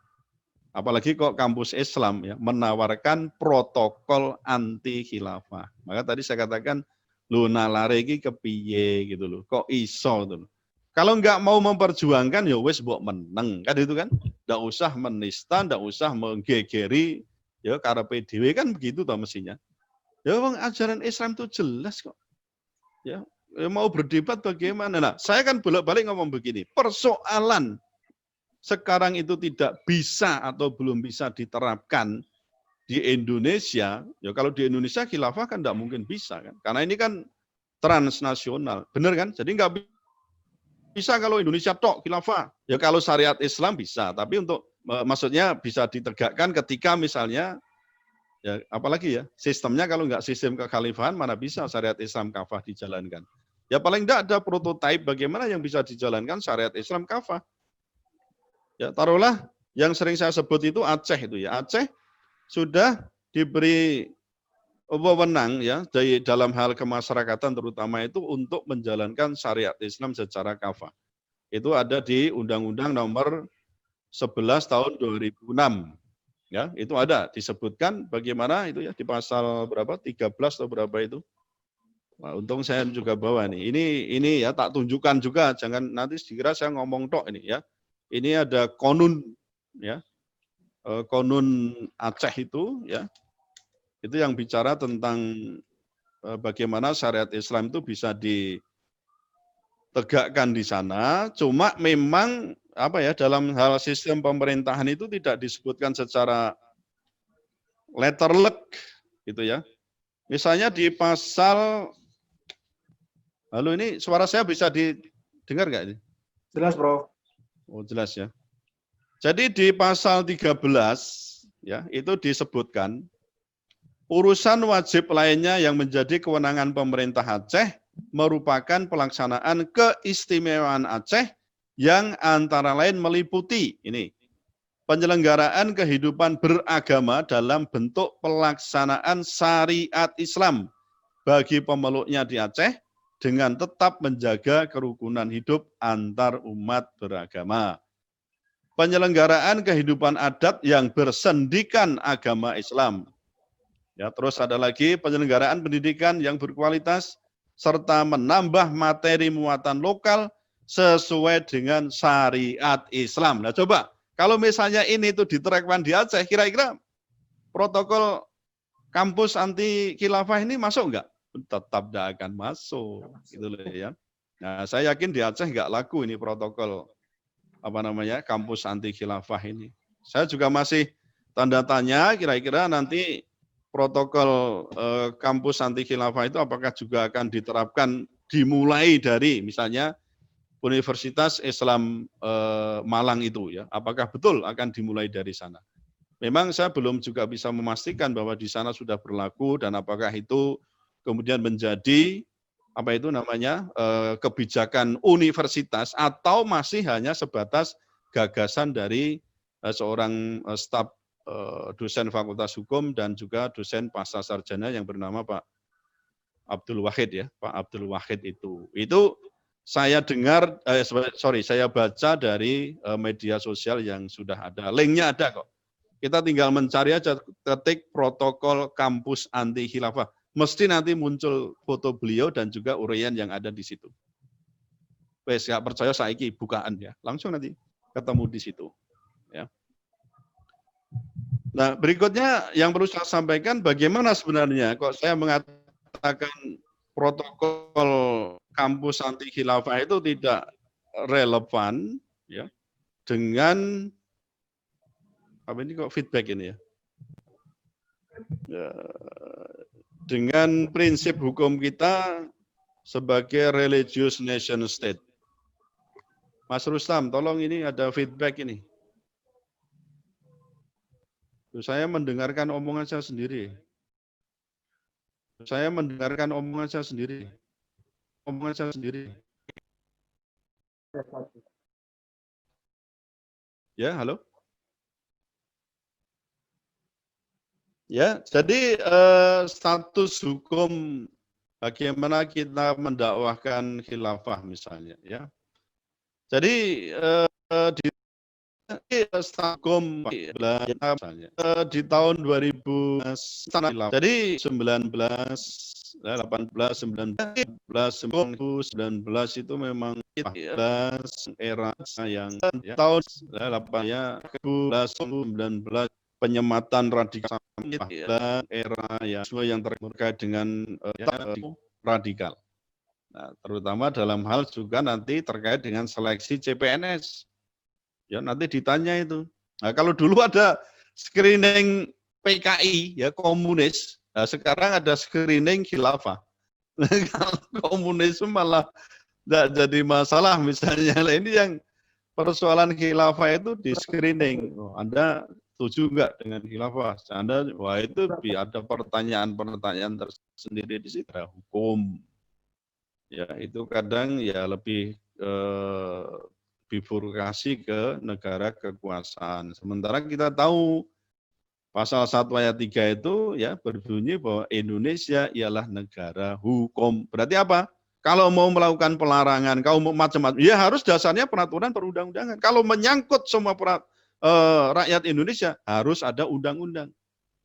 apalagi kok kampus Islam ya menawarkan protokol anti khilafah. Maka tadi saya katakan lu nalare iki kepiye gitu loh. Kok iso gitu loh. Kalau nggak mau memperjuangkan ya wis mbok meneng kan itu kan. Nggak usah menista, nggak usah menggegeri ya karepe dhewe kan begitu toh mestinya. Ya wong ajaran Islam itu jelas kok. Ya, mau berdebat bagaimana? Nah, saya kan bolak-balik ngomong begini, persoalan sekarang itu tidak bisa atau belum bisa diterapkan di Indonesia, ya kalau di Indonesia khilafah kan tidak mungkin bisa kan, karena ini kan transnasional, benar kan? Jadi nggak bisa kalau Indonesia tok khilafah. Ya kalau syariat Islam bisa, tapi untuk maksudnya bisa ditegakkan ketika misalnya ya apalagi ya sistemnya kalau nggak sistem kekhalifahan mana bisa syariat Islam kafah dijalankan. Ya paling tidak ada prototipe bagaimana yang bisa dijalankan syariat Islam kafah. Ya taruhlah yang sering saya sebut itu Aceh itu ya. Aceh sudah diberi wewenang ya dalam hal kemasyarakatan terutama itu untuk menjalankan syariat Islam secara kafah. Itu ada di Undang-Undang Nomor 11 tahun 2006. Ya, itu ada disebutkan bagaimana itu ya di pasal berapa? 13 atau berapa itu. Nah, untung saya juga bawa nih. Ini ya tak tunjukkan juga, jangan nanti dikira saya ngomong tok ini ya. Ini ada konun ya. Konun Aceh itu ya. Itu yang bicara tentang bagaimana syariat Islam itu bisa ditegakkan di sana, cuma memang dalam hal sistem pemerintahan itu tidak disebutkan secara letterlek gitu ya. Misalnya di pasal, halo ini suara saya bisa didengar nggak ini? Jelas, Prof. Oh jelas ya. Jadi di pasal 13 ya itu disebutkan urusan wajib lainnya yang menjadi kewenangan pemerintah Aceh merupakan pelaksanaan keistimewaan Aceh yang antara lain meliputi ini penyelenggaraan kehidupan beragama dalam bentuk pelaksanaan syariat Islam bagi pemeluknya di Aceh dengan tetap menjaga kerukunan hidup antar umat beragama. Penyelenggaraan kehidupan adat yang bersendikan agama Islam. Ya, terus ada lagi penyelenggaraan pendidikan yang berkualitas serta menambah materi muatan lokal sesuai dengan syariat Islam. Nah coba, kalau misalnya ini itu diterapkan di Aceh, kira-kira protokol kampus anti khilafah ini masuk enggak? Tetap tidak akan masuk. Gitu loh ya. Nah saya yakin di Aceh enggak laku ini protokol kampus anti khilafah ini. Saya juga masih tanda tanya kira-kira nanti protokol kampus anti khilafah itu apakah juga akan diterapkan dimulai dari misalnya Universitas Islam Malang itu ya. Apakah betul akan dimulai dari sana? Memang saya belum juga bisa memastikan bahwa di sana sudah berlaku dan apakah itu kemudian menjadi apa itu namanya kebijakan universitas atau masih hanya sebatas gagasan dari seorang staf dosen Fakultas Hukum dan juga dosen pasca sarjana yang bernama Pak Abdul Wahid ya, Pak Abdul Wahid itu saya dengar, saya baca dari media sosial yang sudah ada, linknya ada kok. Kita tinggal mencari aja, ketik protokol kampus anti khilafah. Mesti nanti muncul foto beliau dan juga uraian yang ada di situ. Wes nggak percaya saiki bukaan ya, langsung nanti ketemu di situ. Ya. Nah berikutnya yang perlu saya sampaikan bagaimana sebenarnya kok saya mengatakan protokol kampus anti khilafah itu tidak relevan ya dengan apa ini kok feedback ini ya. Dengan prinsip hukum kita sebagai religious nation state. Mas Rustam, tolong ini ada feedback ini. Saya mendengarkan omongan saya sendiri. Saya mendengarkan omongan saya sendiri. Omongan saya sendiri. Ya, halo? Ya, jadi status hukum bagaimana kita mendakwahkan khilafah misalnya, ya. Jadi di status hukum misalnya di tahun 2000, jadi 19, 18, 19 itu memang era yang tahun 8 ya 19 penyematan radikal era yang terkait dengan radikal. Nah, terutama dalam hal juga nanti terkait dengan seleksi CPNS. Ya nanti ditanya itu. Nah, kalau dulu ada screening PKI ya komunis, nah, sekarang ada screening khilafah. Kalau komunis malah tidak jadi masalah misalnya. Nah, ini yang persoalan khilafah itu di screening. Oh, Anda setuju enggak dengan khilafah? Anda, wah itu ada pertanyaan-pertanyaan tersendiri di situ. Hukum, ya itu kadang ya lebih bifurkasi ke negara kekuasaan. Sementara kita tahu pasal 1 ayat 3 itu ya berbunyi bahwa Indonesia ialah negara hukum. Berarti apa? Kalau mau melakukan pelarangan, kalau mau macam-macam, ya harus dasarnya peraturan perundang-undangan. Kalau menyangkut semua rakyat Indonesia, harus ada undang-undang.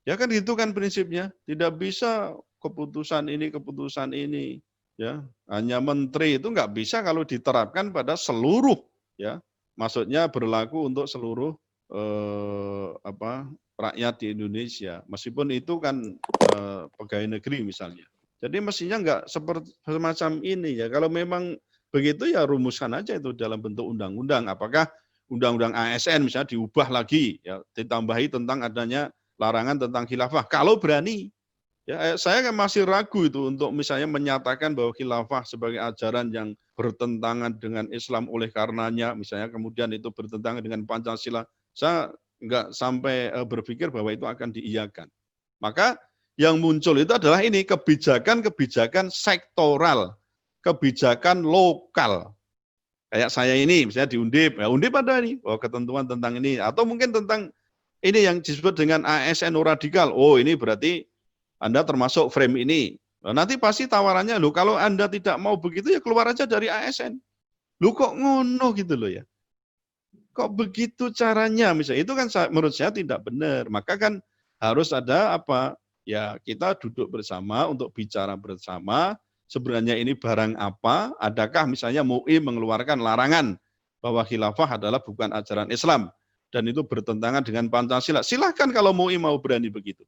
Ya kan itu kan prinsipnya. Tidak bisa keputusan ini, ya hanya menteri itu nggak bisa kalau diterapkan pada seluruh, ya maksudnya berlaku untuk seluruh rakyat di Indonesia. Meskipun itu kan pegawai negeri misalnya. Jadi mestinya nggak seperti semacam ini ya. Kalau memang begitu ya rumuskan aja itu dalam bentuk undang-undang. Apakah undang-undang ASN misalnya diubah lagi, ya ditambahi tentang adanya larangan tentang khilafah. Kalau berani, ya saya kan masih ragu itu untuk misalnya menyatakan bahwa khilafah sebagai ajaran yang bertentangan dengan Islam oleh karenanya, misalnya kemudian itu bertentangan dengan Pancasila. Saya nggak sampai berpikir bahwa itu akan diiyakan. Maka yang muncul itu adalah ini kebijakan-kebijakan sektoral, kebijakan lokal. Kayak saya ini, misalnya di Undip, ya Undip ada nih, oh ketentuan tentang ini, atau mungkin tentang ini yang disebut dengan ASN radikal. Oh ini berarti Anda termasuk frame ini. Nah, nanti pasti tawarannya, loh kalau Anda tidak mau begitu ya keluar aja dari ASN. Loh kok ngono gitu loh ya. Kok begitu caranya misalnya, itu kan menurut saya tidak benar. Maka kan harus ada apa? Ya kita duduk bersama untuk bicara bersama, sebenarnya ini barang apa, adakah misalnya MUI mengeluarkan larangan bahwa khilafah adalah bukan ajaran Islam, dan itu bertentangan dengan Pancasila. Silahkan kalau MUI mau berani begitu.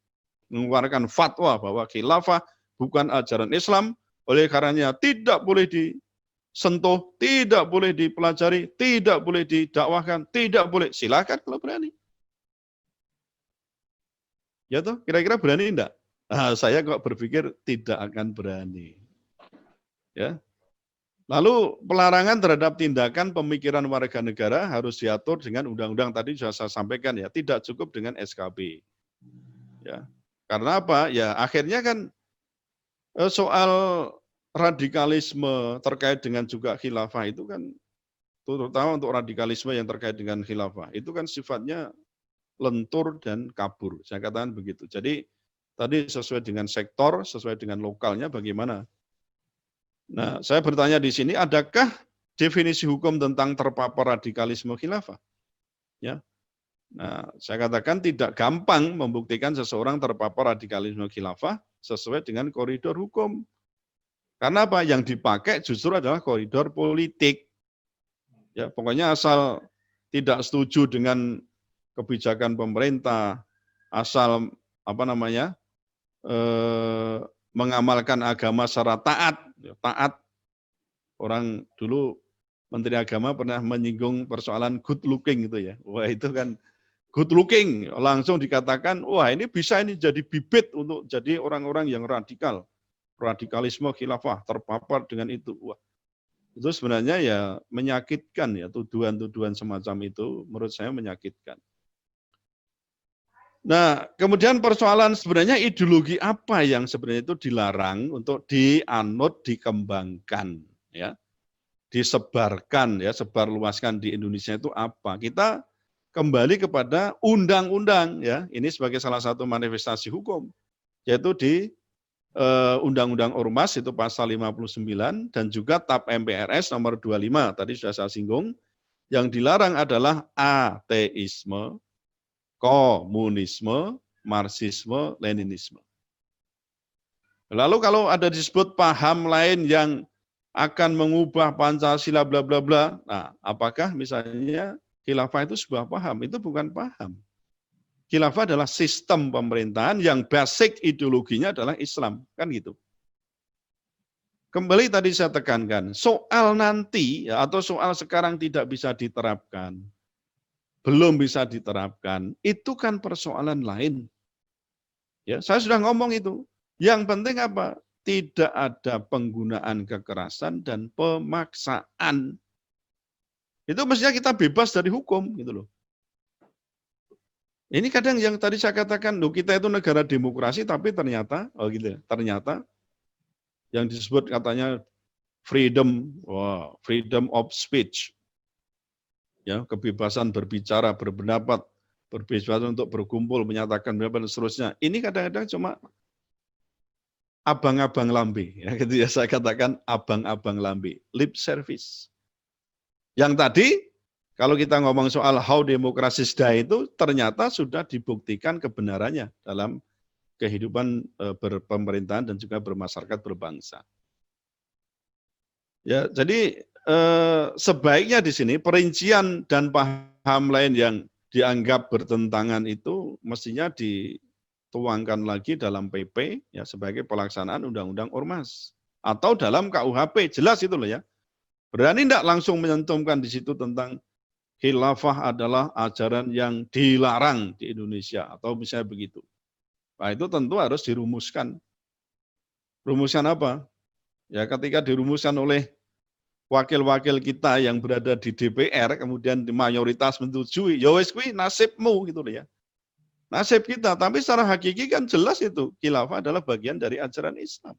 Mengeluarkan fatwa bahwa khilafah bukan ajaran Islam, oleh karenanya tidak boleh disentuh, tidak boleh dipelajari, tidak boleh didakwahkan, tidak boleh. Silahkan kalau berani. Ya toh, kira-kira berani enggak? Nah, saya kok berpikir tidak akan berani. Ya. Lalu pelarangan terhadap tindakan pemikiran warga negara harus diatur dengan undang-undang tadi sudah saya sampaikan ya, tidak cukup dengan SKB. Ya. Karena apa? Ya akhirnya kan soal radikalisme terkait dengan juga khilafah itu kan, terutama untuk radikalisme yang terkait dengan khilafah, itu kan sifatnya lentur dan kabur. Saya katakan begitu. Jadi tadi sesuai dengan sektor, sesuai dengan lokalnya bagaimana. Nah, saya bertanya di sini, adakah definisi hukum tentang terpapar radikalisme khilafah? Ya. Nah, saya katakan tidak gampang membuktikan seseorang terpapar radikalisme khilafah sesuai dengan koridor hukum. Karena apa? Yang dipakai justru adalah koridor politik. Ya, pokoknya asal tidak setuju dengan kebijakan pemerintah, asal mengamalkan agama secara taat. Orang dulu Menteri Agama pernah menyinggung persoalan good looking gitu ya. Wah itu kan good looking, langsung dikatakan, wah ini bisa ini jadi bibit untuk jadi orang-orang yang radikal. Radikalisme khilafah terpapar dengan itu. Wah, itu sebenarnya ya menyakitkan ya, tuduhan-tuduhan semacam itu menurut saya menyakitkan. Nah, kemudian persoalan sebenarnya ideologi apa yang sebenarnya itu dilarang untuk dianut, dikembangkan, ya, disebarkan, ya, sebarluaskan di Indonesia itu apa? Kita kembali kepada undang-undang, ya, ini sebagai salah satu manifestasi hukum, yaitu di Undang-Undang Ormas itu pasal 59 dan juga TAP MPRS nomor 25 tadi sudah saya singgung, yang dilarang adalah ateisme, komunisme, marxisme, leninisme. Lalu kalau ada disebut paham lain yang akan mengubah Pancasila bla bla bla, nah apakah misalnya khilafah itu sebuah paham? Itu bukan paham. Khilafah adalah sistem pemerintahan yang basic ideologinya adalah Islam, kan gitu. Kembali tadi saya tekankan, soal nanti ya, atau soal sekarang tidak bisa diterapkan, belum bisa diterapkan, itu kan persoalan lain. Ya, saya sudah ngomong itu. Yang penting apa? Tidak ada penggunaan kekerasan dan pemaksaan. Itu mestinya kita bebas dari hukum, gitu loh. Ini kadang yang tadi saya katakan, loh kita itu negara demokrasi, tapi ternyata, ternyata yang disebut katanya freedom of speech, ya, kebebasan berbicara, berpendapat, berkebebasan untuk berkumpul, menyatakan pendapat dan seterusnya. Ini kadang-kadang cuma abang-abang lambe, ya, gitu ya, saya katakan abang-abang lambe, lip service. Yang tadi kalau kita ngomong soal how demokrasi die itu ternyata sudah dibuktikan kebenarannya dalam kehidupan berpemerintahan dan juga bermasyarakat berbangsa. Ya, jadi sebaiknya di sini perincian dan paham lain yang dianggap bertentangan itu mestinya dituangkan lagi dalam PP ya sebagai pelaksanaan Undang-Undang Ormas atau dalam KUHP, jelas itu loh ya. Berani enggak langsung menyentumkan di situ tentang khilafah adalah ajaran yang dilarang di Indonesia atau misalnya begitu. Nah, itu tentu harus dirumuskan. Rumuskan apa? Ya ketika dirumuskan oleh wakil-wakil kita yang berada di DPR, kemudian di mayoritas menyetujui, ya wis kuwi nasibmu gitu loh ya. Nasib kita, tapi secara hakiki kan jelas itu, khilafah adalah bagian dari ajaran Islam.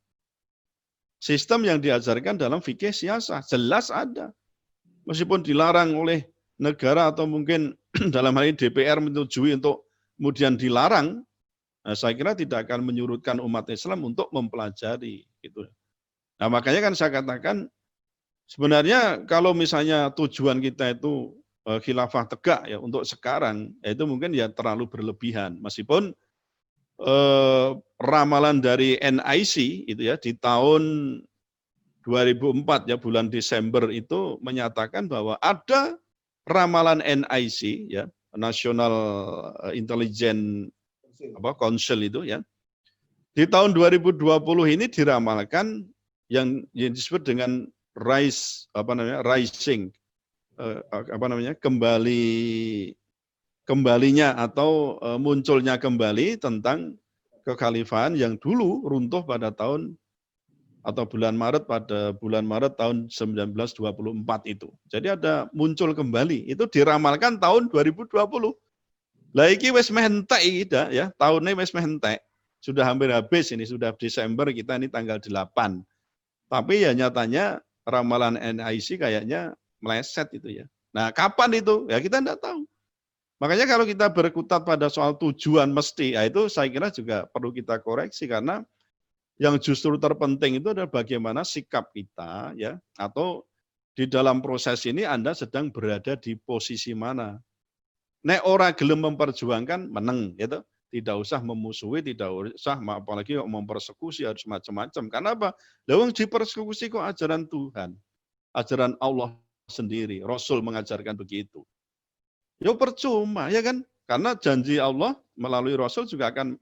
Sistem yang diajarkan dalam fikih siasah, jelas ada. Meskipun dilarang oleh negara atau mungkin dalam hal ini DPR menyetujui untuk kemudian dilarang, nah, saya kira tidak akan menyurutkan umat Islam untuk mempelajari. Gitu. Nah makanya kan saya katakan, sebenarnya kalau misalnya tujuan kita itu khilafah tegak ya untuk sekarang, ya itu mungkin ya terlalu berlebihan. Meskipun ramalan dari NIC itu ya di tahun 2004 ya bulan Desember itu menyatakan bahwa ada ramalan NIC ya National Intelligence Council itu ya di tahun 2020 ini diramalkan yang disebut dengan rising kembali kembalinya atau munculnya kembali tentang kekhalifahan yang dulu runtuh pada tahun atau bulan Maret tahun 1924 itu. Jadi ada muncul kembali, itu diramalkan tahun 2020. Lah iki wis meh entek iki ya, tahunnya wis meh entek. Sudah hampir habis ini, sudah Desember, kita ini tanggal 8. Tapi ya nyatanya ramalan NIC kayaknya meleset itu ya. Nah, kapan itu? Ya kita enggak tahu. Makanya kalau kita berkutat pada soal tujuan mesti, ya itu saya kira juga perlu kita koreksi, karena yang justru terpenting itu adalah bagaimana sikap kita ya, atau di dalam proses ini Anda sedang berada di posisi mana. Nek ora gelem memperjuangkan meneng gitu. Tidak usah memusuhi, tidak usah apalagi mempersekusi, harus macam-macam. Karena apa? Lawang dipersekusi kok ajaran Tuhan. Ajaran Allah sendiri, Rasul mengajarkan begitu. Ya percuma, ya kan? Karena janji Allah melalui Rasul juga akan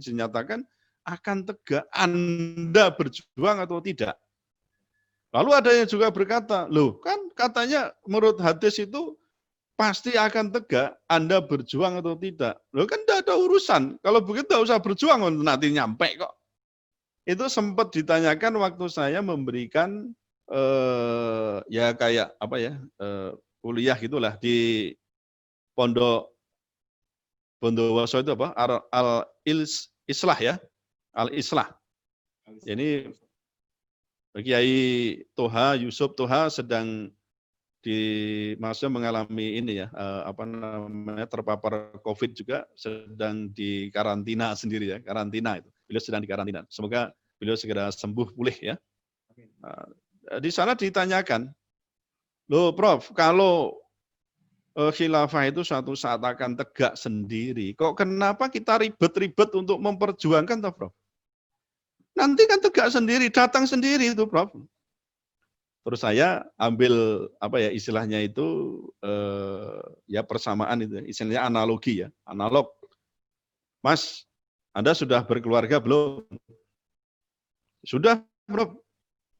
dinyatakan akan tegak Anda berjuang atau tidak. Lalu ada yang juga berkata, loh kan katanya menurut hadis itu pasti akan tegak Anda berjuang atau tidak. Loh kan tidak ada urusan. Kalau begitu tidak usah berjuang, nanti nyampe kok. Itu sempat ditanyakan waktu saya memberikan ya kayak apa ya, kuliah gitulah di Pondok Bondowoso itu apa? Al-Islah ya. Al-Islah. Ini Kiai Toha, Yusuf Toha sedang maksudnya mengalami ini ya, apa namanya, terpapar COVID juga, sedang di karantina sendiri ya, karantina itu. Beliau sedang di karantina. Semoga beliau segera sembuh pulih ya. Di sana ditanyakan, loh Prof, kalau khilafah itu suatu saat akan tegak sendiri, kok kenapa kita ribet-ribet untuk memperjuangkan toh Prof? Nanti kan tegak sendiri, datang sendiri itu Prof. Terus saya ambil apa ya istilahnya itu ya persamaan itu, istilahnya analogi ya, analog. Mas, Anda sudah berkeluarga belum? Sudah Prof.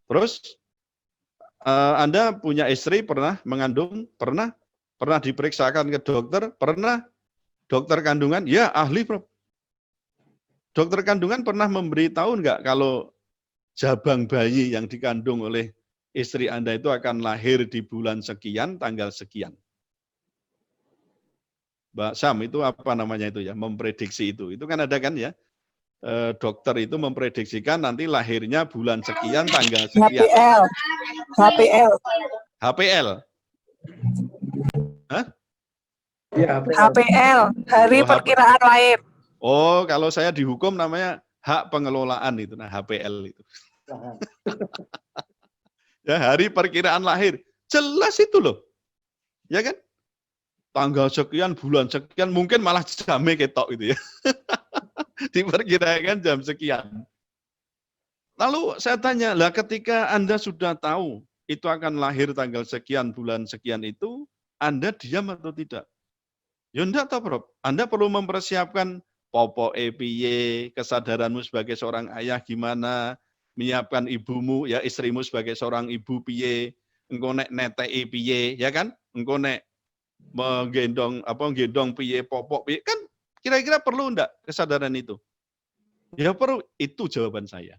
Terus Anda punya istri, pernah mengandung, pernah diperiksakan ke dokter, pernah dokter kandungan, ya ahli Prof. Dokter kandungan pernah memberitahu enggak kalau jabang bayi yang dikandung oleh istri Anda itu akan lahir di bulan sekian, tanggal sekian. Mbak Sam, itu apa namanya itu ya, memprediksi itu. Itu kan ada kan ya, dokter itu memprediksikan nanti lahirnya bulan sekian, tanggal sekian. HPL. Hah? Ya, HPL, hari perkiraan lahir. Oh, kalau saya dihukum namanya hak pengelolaan itu, nah HPL itu. Ya, hari perkiraan lahir. Jelas itu loh. Ya kan? Tanggal sekian, bulan sekian, mungkin malah jamnya ketok itu ya. Diperkirakan jam sekian. Lalu saya tanya, lah ketika Anda sudah tahu itu akan lahir tanggal sekian, bulan sekian itu, Anda diam atau tidak? Ya enggak tahu, Prof. Anda perlu mempersiapkan popo piye, kesadaranmu sebagai seorang ayah gimana, menyiapkan ibumu, ya istrimu sebagai seorang ibu piye, engko nek neteki piye, ya kan? Engko nek menggendong gendong piye, popok piye, kan kira-kira perlu enggak kesadaran itu? Ya perlu, itu jawaban saya.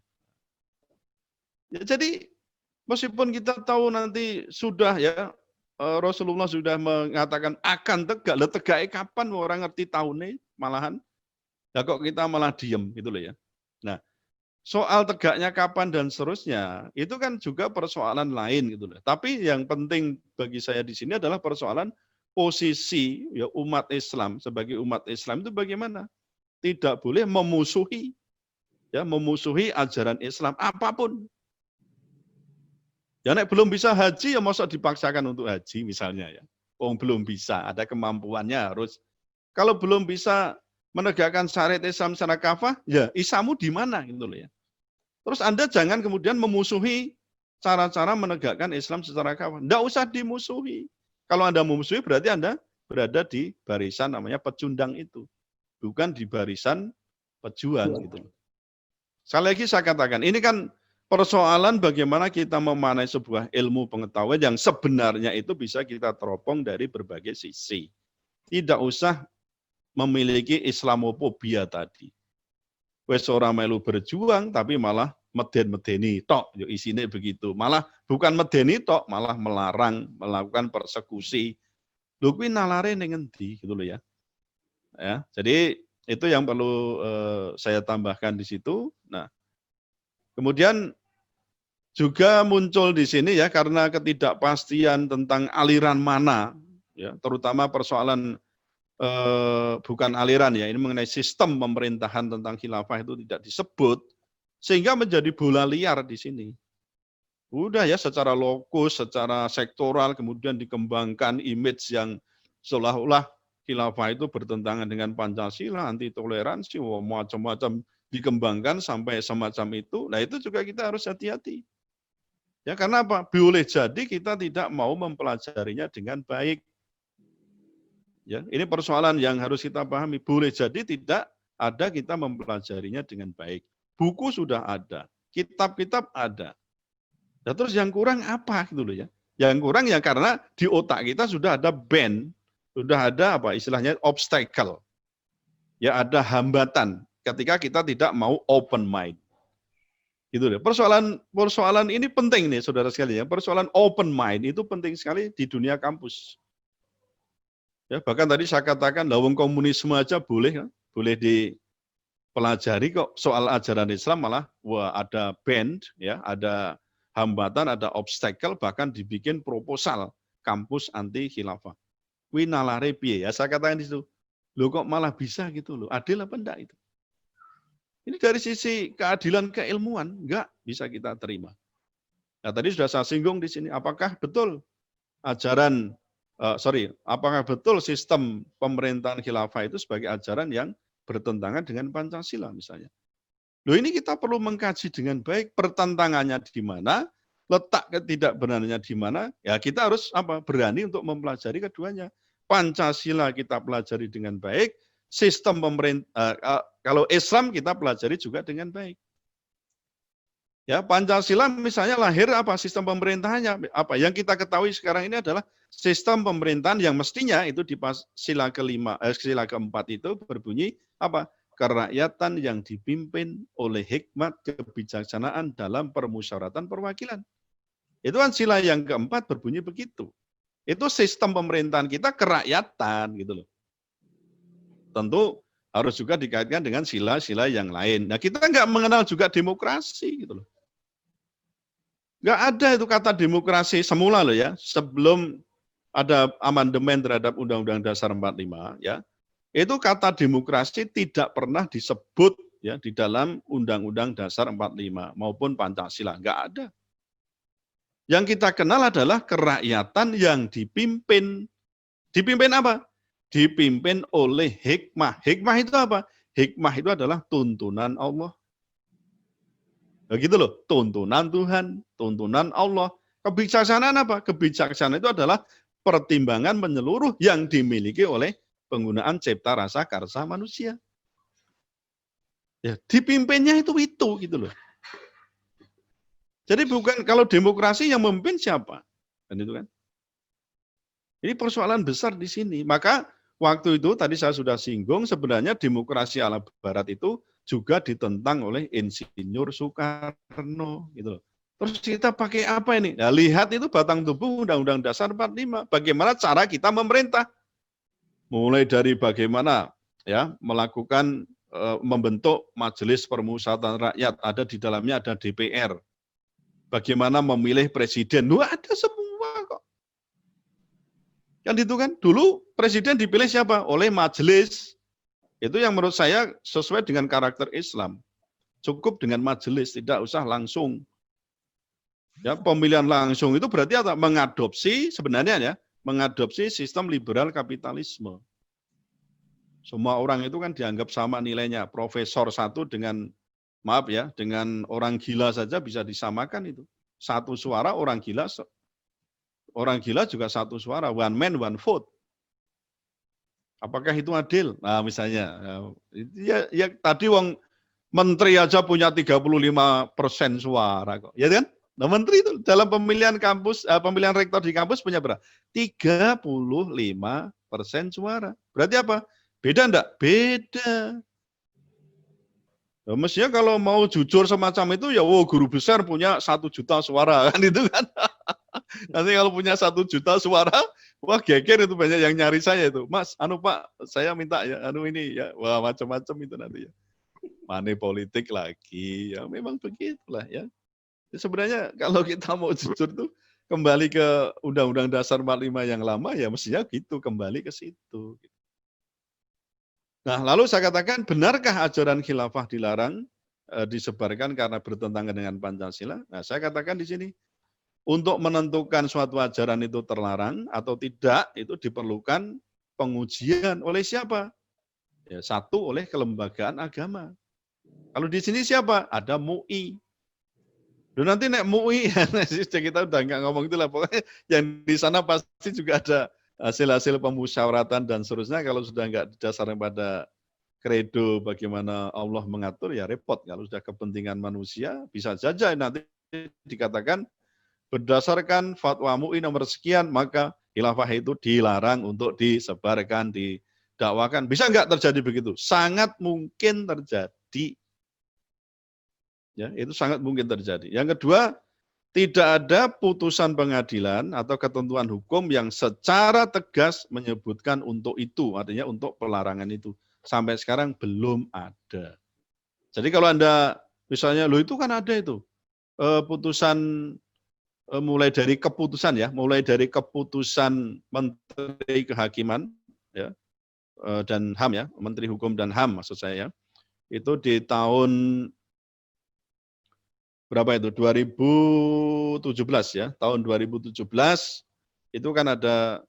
Ya, jadi meskipun kita tahu nanti sudah ya, Rasulullah sudah mengatakan akan tegak, lah tegaknya kapan orang ngerti tahunnya malahan. Ya kok kita malah diem gitu loh ya. Nah, soal tegaknya kapan dan seterusnya, itu kan juga persoalan lain gitu loh. Tapi yang penting bagi saya di sini adalah persoalan posisi ya umat Islam sebagai umat Islam itu bagaimana? Tidak boleh memusuhi ajaran Islam apapun. Ya nek belum bisa haji ya masa dipaksakan untuk haji misalnya ya. Belum bisa, ada kemampuannya harus. Kalau belum bisa menegakkan syariat Islam secara kafah, ya isamu di mana gitu loh ya. Terus Anda jangan kemudian memusuhi cara-cara menegakkan Islam secara kafah. Enggak usah dimusuhi. Kalau Anda memusuhi berarti Anda berada di barisan namanya pecundang itu. Bukan di barisan pejuang gitu. Sekali lagi saya katakan, ini kan persoalan bagaimana kita memanai sebuah ilmu pengetahuan yang sebenarnya itu bisa kita teropong dari berbagai sisi. tidak usah memiliki Islamofobia tadi. Wes ora melu berjuang tapi malah meden-medeni tok, yo isine begitu. Malah bukan medeni tok, malah melarang melakukan persekusi. Lho kuwi nalare ning endi gitu loh ya. Ya, jadi itu yang perlu saya tambahkan di situ. Nah, kemudian juga muncul di sini ya karena ketidakpastian tentang aliran mana, ya, terutama persoalan bukan aliran ya, ini mengenai sistem pemerintahan tentang khilafah itu tidak disebut, sehingga menjadi bola liar di sini. Udah ya secara lokus, secara sektoral, kemudian dikembangkan image yang seolah-olah khilafah itu bertentangan dengan Pancasila, anti toleransi, macam-macam dikembangkan sampai semacam itu. Nah itu juga kita harus hati-hati. Ya karena apa? Boleh jadi kita tidak mau mempelajarinya dengan baik. Ya, ini persoalan yang harus kita pahami. Boleh jadi tidak ada kita mempelajarinya dengan baik. Buku sudah ada, kitab-kitab ada. Nah, terus yang kurang apa gitu loh ya? Yang kurang ya karena di otak kita sudah ada ban, sudah ada apa istilahnya obstacle. Ya ada hambatan ketika kita tidak mau open mind. Gitu loh. Persoalan ini penting nih saudara sekalian. Persoalan open mind itu penting sekali di dunia kampus. Ya, bahkan tadi saya katakan lawang komunisme aja boleh dipelajari kok, soal ajaran Islam malah wah ada ban ya, ada hambatan, ada obstacle, bahkan dibikin proposal kampus anti khilafah. Kuwi nalare piye ya, saya katakan di situ. Loh kok malah bisa gitu loh. Adil apa enggak itu? Ini dari sisi keadilan keilmuan enggak bisa kita terima. Nah, tadi sudah saya singgung di sini, apakah betul ajaran apakah betul sistem pemerintahan khilafah itu sebagai ajaran yang bertentangan dengan Pancasila misalnya. Loh ini kita perlu mengkaji dengan baik pertentangannya di mana, letak ketidakbenarnya di mana, ya kita harus berani untuk mempelajari keduanya. Pancasila kita pelajari dengan baik, sistem pemerintah kalau Islam kita pelajari juga dengan baik. Ya, Pancasila misalnya lahir sistem pemerintahannya yang kita ketahui sekarang ini adalah sistem pemerintahan yang mestinya itu di sila keempat itu berbunyi kerakyatan yang dipimpin oleh hikmat kebijaksanaan dalam permusyawaratan perwakilan. Itu kan sila yang keempat berbunyi begitu. Itu sistem pemerintahan kita kerakyatan gitu loh. Tentu harus juga dikaitkan dengan sila-sila yang lain. Nah, kita nggak mengenal juga demokrasi gitu loh. Nggak ada itu kata demokrasi semula loh ya, sebelum ada amandemen terhadap Undang-Undang Dasar 45 ya. Itu kata demokrasi tidak pernah disebut ya di dalam Undang-Undang Dasar 45 maupun Pancasila, nggak ada. Yang kita kenal adalah kerakyatan yang dipimpin. Dipimpin apa? Dipimpin oleh hikmah. Hikmah itu apa? Hikmah itu adalah tuntunan Allah. Begitu loh, tuntunan Tuhan, tuntunan Allah. Kebijaksanaan apa? Kebijaksanaan itu adalah pertimbangan menyeluruh yang dimiliki oleh penggunaan cipta rasa karsa manusia. Ya, dipimpinnya itu gitu loh. Jadi bukan kalau demokrasi yang memimpin siapa? Kan itu kan. Ini persoalan besar di sini. Maka waktu itu tadi saya sudah singgung sebenarnya demokrasi ala barat itu juga ditentang oleh Insinyur Soekarno gitu loh. Terus kita pakai apa ini? Nah, lihat itu batang tubuh Undang-Undang Dasar 45. Bagaimana cara kita memerintah? Mulai dari bagaimana ya melakukan membentuk Majelis Permusyawaratan Rakyat, ada di dalamnya ada DPR. Bagaimana memilih presiden? Wah, ada semua kok. Kan itu kan dulu presiden dipilih siapa? Oleh majelis. Itu yang menurut saya sesuai dengan karakter Islam. Cukup dengan majelis, tidak usah langsung. Ya, pemilihan langsung itu berarti apa? Mengadopsi sebenarnya ya, mengadopsi sistem liberal kapitalisme. Semua orang itu kan dianggap sama nilainya. Profesor satu dengan dengan orang gila saja bisa disamakan itu. Satu suara orang gila juga satu suara. One man, one vote. Apakah itu adil? Nah, misalnya, ya tadi wong menteri aja punya 35% suara kok, ya kan? Nah, menteri itu dalam pemilihan kampus, pemilihan rektor di kampus punya berapa? 35% suara. Berarti apa? Beda enggak? Beda. Nah, mestinya kalau mau jujur semacam itu ya, guru besar punya 1 juta suara kan itu kan. Nanti kalau punya 1 juta suara, wah geger itu banyak yang nyari saya itu. Mas, Pak, saya minta ya, ini ya, wah macam-macam itu nanti ya. Money politik lagi, ya memang begitulah ya. Sebenarnya kalau kita mau jujur tuh kembali ke Undang-Undang Dasar 45 yang lama ya mestinya gitu, kembali ke situ. Nah, lalu saya katakan benarkah ajaran khilafah dilarang disebarkan karena bertentangan dengan Pancasila? Nah, saya katakan di sini untuk menentukan suatu ajaran itu terlarang atau tidak itu diperlukan pengujian oleh siapa? Ya, satu oleh kelembagaan agama. Kalau di sini siapa? Ada MUI. Loh, nanti nek MUI, kita udah nggak ngomong itu lah, pokoknya yang di sana pasti juga ada hasil-hasil pemusyawaratan dan seterusnya. Kalau sudah nggak didasarkan pada kredo bagaimana Allah mengatur, ya repot. Kalau sudah kepentingan manusia, bisa saja nanti dikatakan berdasarkan fatwa MUI nomor sekian, maka khilafah itu dilarang untuk disebarkan, didakwakan. Bisa nggak terjadi begitu? Sangat mungkin terjadi. Ya, itu sangat mungkin terjadi. Yang kedua, tidak ada putusan pengadilan atau ketentuan hukum yang secara tegas menyebutkan untuk itu, artinya untuk pelarangan itu. Sampai sekarang belum ada. Jadi kalau Anda misalnya, loh itu kan ada itu, putusan mulai dari keputusan ya, mulai dari keputusan Menteri Kehakiman ya, dan HAM ya, Menteri Hukum dan HAM maksud saya ya, itu di tahun berapa itu? 2017 ya, tahun 2017 itu kan ada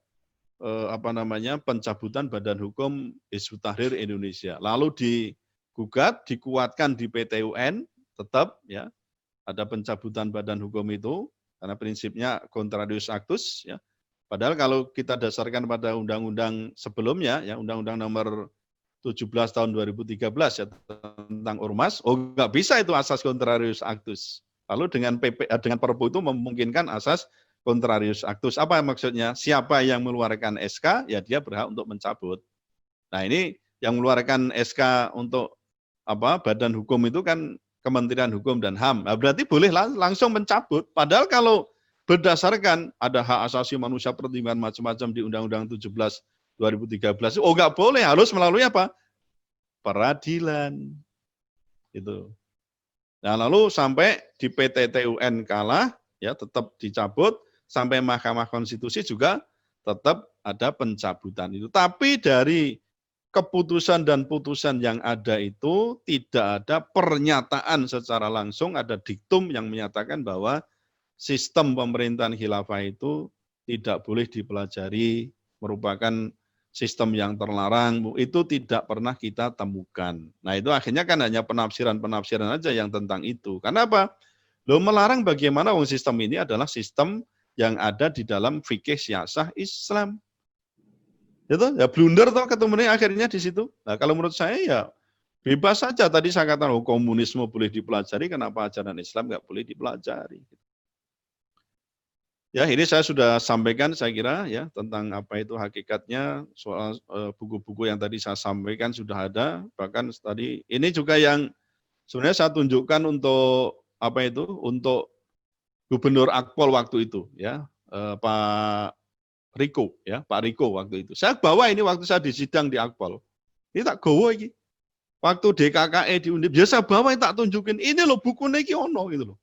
pencabutan Badan Hukum Hizbut Tahrir Indonesia. Lalu digugat, dikuatkan di PT UN, tetap ya ada pencabutan Badan Hukum itu karena prinsipnya contrarius actus ya. Padahal kalau kita dasarkan pada undang-undang sebelumnya ya, Undang-Undang Nomor 17 tahun 2013 ya tentang ormas, nggak bisa itu asas contrarius actus. Lalu dengan Perpu itu memungkinkan asas contrarius actus. Apa maksudnya? Siapa yang mengeluarkan SK, ya dia berhak untuk mencabut. Nah ini yang mengeluarkan SK untuk Badan Hukum itu kan Kementerian Hukum dan HAM. Nah, berarti boleh langsung mencabut. Padahal kalau berdasarkan ada hak asasi manusia pertimbangan macam-macam di Undang-Undang 17 2013, nggak boleh, harus melalui apa? Peradilan. Itu. Nah, lalu sampai di PT TUN kalah, ya tetap dicabut, sampai Mahkamah Konstitusi juga tetap ada pencabutan itu. Tapi dari keputusan dan putusan yang ada itu tidak ada pernyataan secara langsung, ada diktum yang menyatakan bahwa sistem pemerintahan khilafah itu tidak boleh dipelajari, merupakan sistem yang terlarang, itu tidak pernah kita temukan. Nah itu akhirnya kan hanya penafsiran-penafsiran aja yang tentang itu. Karena apa? Loh melarang bagaimana wong sistem ini adalah sistem yang ada di dalam fikih siasah Islam. Itu ya blunder toh ketemunya akhirnya di situ. Nah kalau menurut saya ya bebas saja. Tadi saya katakan komunisme boleh dipelajari, kenapa ajaran Islam nggak boleh dipelajari? Ya, ini saya sudah sampaikan saya kira ya tentang apa itu hakikatnya, soal buku-buku yang tadi saya sampaikan sudah ada, bahkan tadi ini juga yang sebenarnya saya tunjukkan untuk untuk Gubernur Akpol waktu itu ya, Pak Riko ya, Pak Riko waktu itu. Saya bawa ini waktu saya di sidang di Akpol. Ini tak gowo iki. Waktu DKKE di Undip, ya saya bawa tak tunjukin, ini loh bukunya iki ono gitu loh.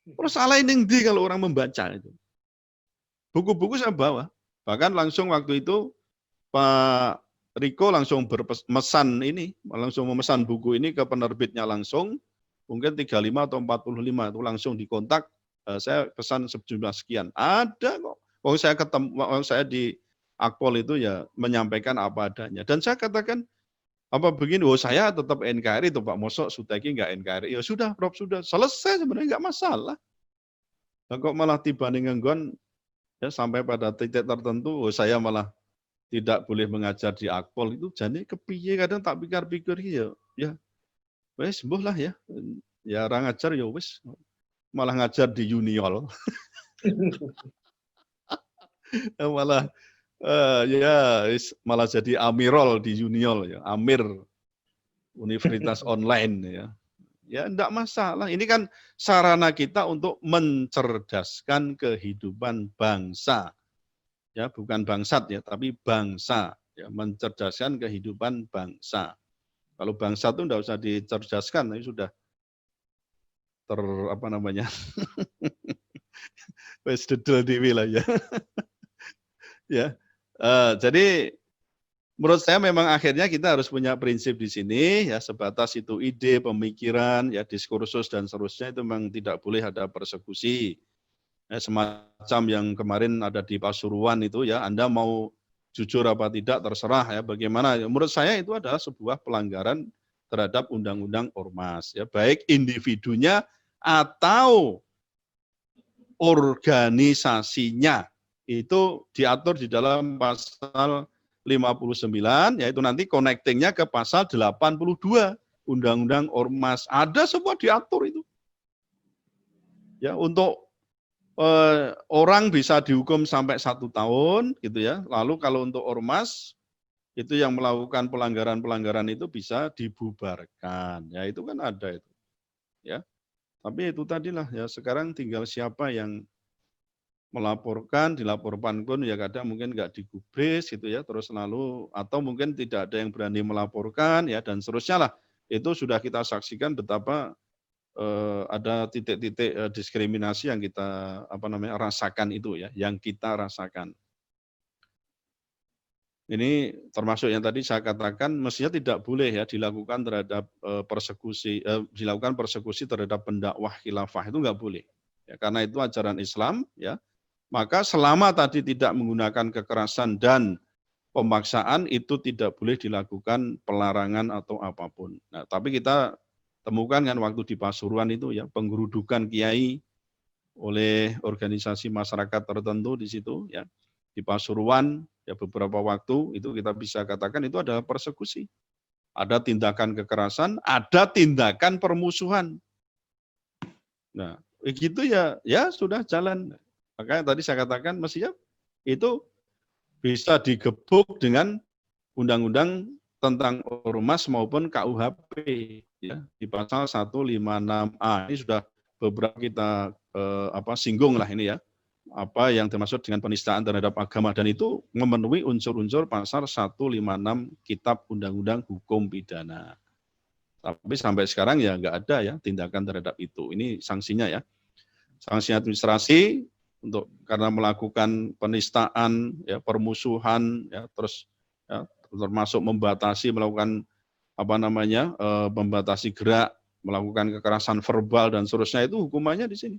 Terus salah ini kalau orang membaca itu. Buku-buku saya bawa, bahkan langsung waktu itu Pak Riko langsung berpesan ini, langsung memesan buku ini ke penerbitnya langsung, mungkin 35 atau 45 itu langsung dikontak, saya pesan sejumlah sekian. Ada kok. Waktu saya di Akpol itu ya menyampaikan apa adanya. Dan saya katakan apa begini, saya tetap NKRI itu Pak, mosok Suteki nggak NKRI. Ya sudah, Prof sudah selesai sebenarnya nggak masalah. Nah, kok malah tiba nih ngenggon ya sampai pada titik tertentu saya malah tidak boleh mengajar di Akpol itu, jadi kepiye kadang tak pikir-pikir ya wes mbuh lah ya orang ngajar ya wes malah ngajar di Uniol. malah malah jadi amirol di Uniol ya, Amir Universitas Online ya. Ya enggak masalah. Ini kan sarana kita untuk mencerdaskan kehidupan bangsa. Ya, bukan bangsat ya, tapi bangsa ya, mencerdaskan kehidupan bangsa. Kalau bangsa itu enggak usah dicerdaskan, ini sudah apa namanya? Wes dedel dhewe lah ya. Ya. Jadi menurut saya memang akhirnya kita harus punya prinsip di sini ya, sebatas itu ide, pemikiran, ya diskursus dan seterusnya itu memang tidak boleh ada persekusi. Ya, semacam yang kemarin ada di Pasuruan itu ya, Anda mau jujur apa tidak terserah ya bagaimana. Menurut saya itu adalah sebuah pelanggaran terhadap undang-undang ormas ya, baik individunya atau organisasinya. Itu diatur di dalam pasal 59, yaitu nanti connectingnya ke pasal 82 Undang-Undang Ormas. Ada semua diatur itu. Ya, untuk orang bisa dihukum sampai 1 tahun, gitu ya. Lalu kalau untuk ormas itu yang melakukan pelanggaran-pelanggaran itu bisa dibubarkan. Ya, itu kan ada itu. Ya. Tapi itu tadilah ya, sekarang tinggal siapa yang melaporkan, dilaporkan pun ya kadang mungkin nggak digubris gitu ya, terus lalu atau mungkin tidak ada yang berani melaporkan ya dan seterusnya lah. Itu sudah kita saksikan betapa ada titik-titik diskriminasi yang kita rasakan itu ya, yang kita rasakan. Ini termasuk yang tadi saya katakan mestinya tidak boleh ya dilakukan terhadap dilakukan persekusi terhadap pendakwah khilafah, itu nggak boleh. Ya, karena itu ajaran Islam ya. Maka selama tadi tidak menggunakan kekerasan dan pemaksaan itu tidak boleh dilakukan pelarangan atau apapun. Nah, tapi kita temukan kan waktu di Pasuruan itu ya, penggerudukan kiai oleh organisasi masyarakat tertentu di situ ya. Di Pasuruan ya beberapa waktu itu kita bisa katakan itu adalah persekusi. Ada tindakan kekerasan, ada tindakan permusuhan. Nah, begitu ya, ya sudah jalan. Makanya tadi saya katakan mestinya itu bisa digebuk dengan undang-undang tentang ormas maupun KUHP ya, di pasal 156A. Ini sudah beberapa kita singgung lah ini ya. Apa yang termasuk dengan penistaan terhadap agama dan itu memenuhi unsur-unsur pasal 156 Kitab Undang-Undang Hukum Pidana. Tapi sampai sekarang ya nggak ada ya tindakan terhadap itu. Ini sanksinya ya. Sanksi administrasi untuk karena melakukan penistaan, ya, permusuhan, ya, terus ya, termasuk membatasi melakukan membatasi gerak, melakukan kekerasan verbal dan seterusnya itu hukumannya di sini.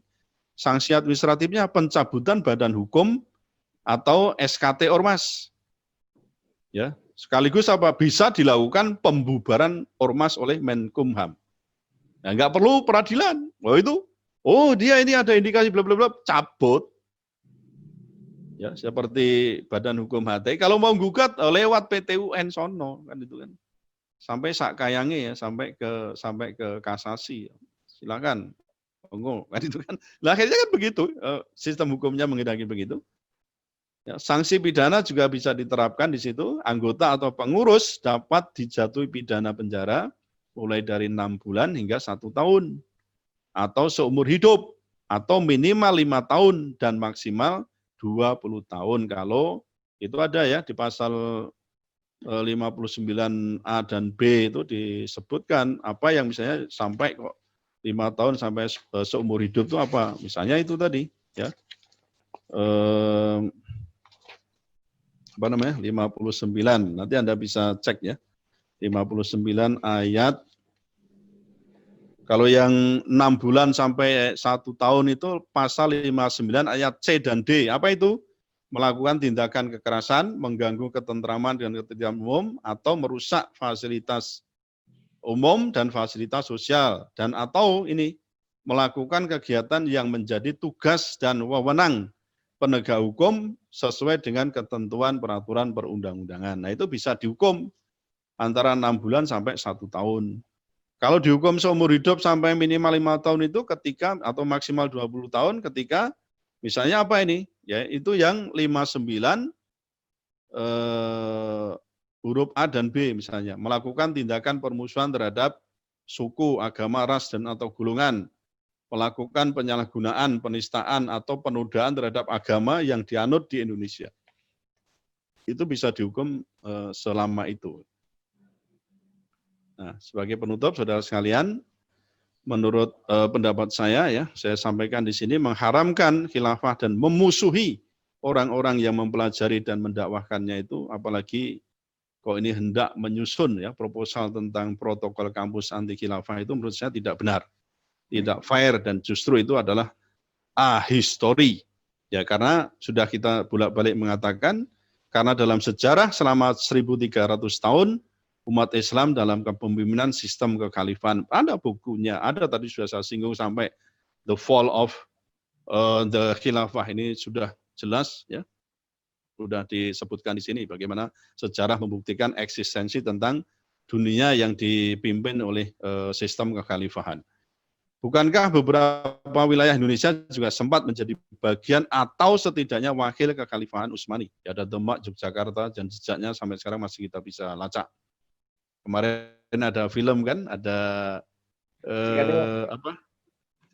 Sanksi administratifnya pencabutan badan hukum atau SKT ormas. Ya, sekaligus bisa dilakukan pembubaran ormas oleh Menkumham. Nah, nggak perlu peradilan. Dia ini ada indikasi bla bla bla, cabut. Ya, seperti Badan Hukum HTI kalau mau gugat lewat PT-UN sono kan itu kan. Sampai sak kayange ya, sampai ke kasasi. Silakan. Monggo kan itu kan. Nah, akhirnya kan begitu, sistem hukumnya menghendaki begitu. Ya, sanksi pidana juga bisa diterapkan di situ. Anggota atau pengurus dapat dijatuhi pidana penjara mulai dari 6 bulan hingga 1 tahun atau seumur hidup atau minimal 5 tahun dan maksimal 20 tahun kalau itu ada ya di pasal 59A dan B itu disebutkan apa yang misalnya sampai kok 5 tahun sampai seumur hidup itu apa? Misalnya itu tadi ya. 59 nanti Anda bisa cek ya. 59 ayat kalau yang 6 bulan sampai 1 tahun itu pasal 59 ayat C dan D. Apa itu? Melakukan tindakan kekerasan, mengganggu ketentraman dan ketertiban umum, atau merusak fasilitas umum dan fasilitas sosial. Dan atau ini, melakukan kegiatan yang menjadi tugas dan wewenang penegak hukum sesuai dengan ketentuan peraturan perundang-undangan. Nah itu bisa dihukum antara 6 bulan sampai 1 tahun. Kalau dihukum seumur hidup sampai minimal 5 tahun itu ketika atau maksimal 20 tahun ketika misalnya apa ini? Ya, itu yang 59 huruf A dan B misalnya, melakukan tindakan permusuhan terhadap suku, agama, ras dan atau golongan, melakukan penyalahgunaan, penistaan atau penodaan terhadap agama yang dianut di Indonesia. Itu bisa dihukum selama itu. Nah, sebagai penutup, saudara sekalian, menurut pendapat saya, ya, saya sampaikan di sini mengharamkan khilafah dan memusuhi orang-orang yang mempelajari dan mendakwahkannya itu, apalagi kok ini hendak menyusun ya proposal tentang protokol kampus anti khilafah itu menurut saya tidak benar, tidak fair dan justru itu adalah ahistori. Ya karena sudah kita bolak-balik mengatakan karena dalam sejarah selama 1300 tahun umat Islam dalam kepemimpinan sistem kekhalifahan. Ada bukunya, ada tadi sudah saya singgung sampai The Fall of the Khilafah ini sudah jelas ya. Sudah disebutkan di sini bagaimana sejarah membuktikan eksistensi tentang dunia yang dipimpin oleh sistem kekhalifahan. Bukankah beberapa wilayah Indonesia juga sempat menjadi bagian atau setidaknya wakil kekhalifahan Utsmani? Ya, ada Demak, Yogyakarta, dan jejaknya sampai sekarang masih kita bisa lacak. Kemarin ada film kan, ada apa?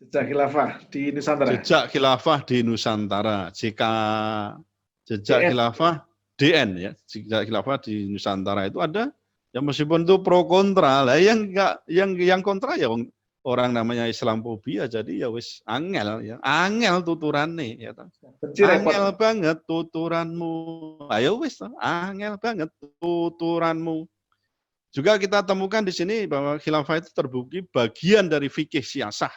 Jejak Khilafah di Nusantara. Jejak Khilafah di Nusantara. Jejak Khilafah DN ya, Jejak Khilafah di Nusantara itu ada. Ya meskipun itu pro kontra lah, yang kontra ya orang namanya Islamfobia, jadi ya wis angel ya, angel tuturane ya. Angel banget tuturanmu. Ayo wis angel banget tuturanmu. Juga kita temukan di sini bahwa khilafah itu terbukti bagian dari fikih siasah.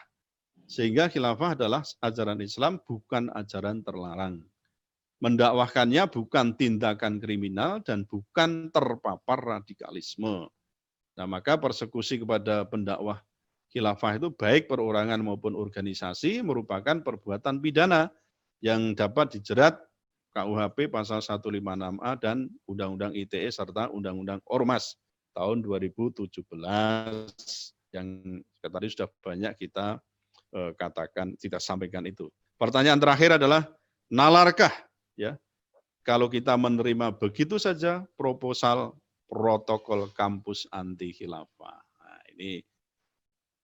Sehingga khilafah adalah ajaran Islam, bukan ajaran terlarang. Mendakwahkannya bukan tindakan kriminal dan bukan terpapar radikalisme. Nah, maka persekusi kepada pendakwah khilafah itu baik perorangan maupun organisasi merupakan perbuatan pidana yang dapat dijerat KUHP pasal 156A dan Undang-Undang ITE serta Undang-Undang Ormas tahun 2017 yang tadi sudah banyak kita katakan, kita sampaikan itu. Pertanyaan terakhir adalah nalarkah ya kalau kita menerima begitu saja proposal protokol kampus anti khilafah? Nah, ini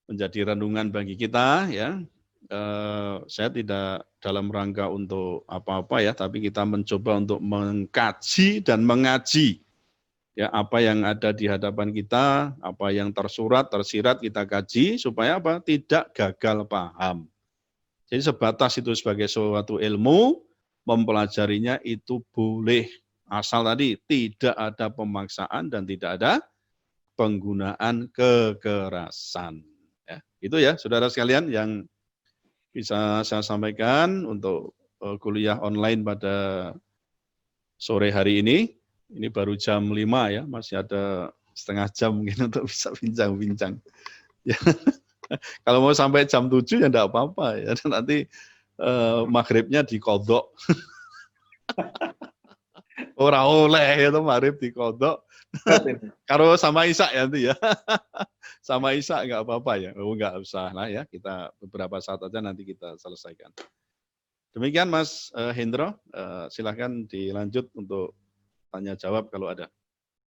menjadi renungan bagi kita ya. Saya tidak dalam rangka untuk apa-apa ya, tapi kita mencoba untuk mengkaji dan mengaji ya apa yang ada di hadapan kita, apa yang tersurat, tersirat kita kaji supaya apa? Tidak gagal paham. Jadi sebatas itu sebagai suatu ilmu, mempelajarinya itu boleh. Asal tadi tidak ada pemaksaan dan tidak ada penggunaan kekerasan. Ya, itu ya saudara sekalian yang bisa saya sampaikan untuk kuliah online pada sore hari ini. Ini baru jam 5 ya, masih ada setengah jam mungkin untuk bisa bincang-bincang. Ya. Kalau mau sampai jam 7 ya enggak apa-apa ya, nanti maghribnya dikodok. Ora oleh itu maghrib dikodok. Kalau sama Isya ya nanti ya. Sama Isya enggak apa-apa ya. Oh enggak usah lah ya, kita beberapa saat aja nanti kita selesaikan. Demikian Mas Hendro, silahkan dilanjut untuk tanya jawab kalau ada.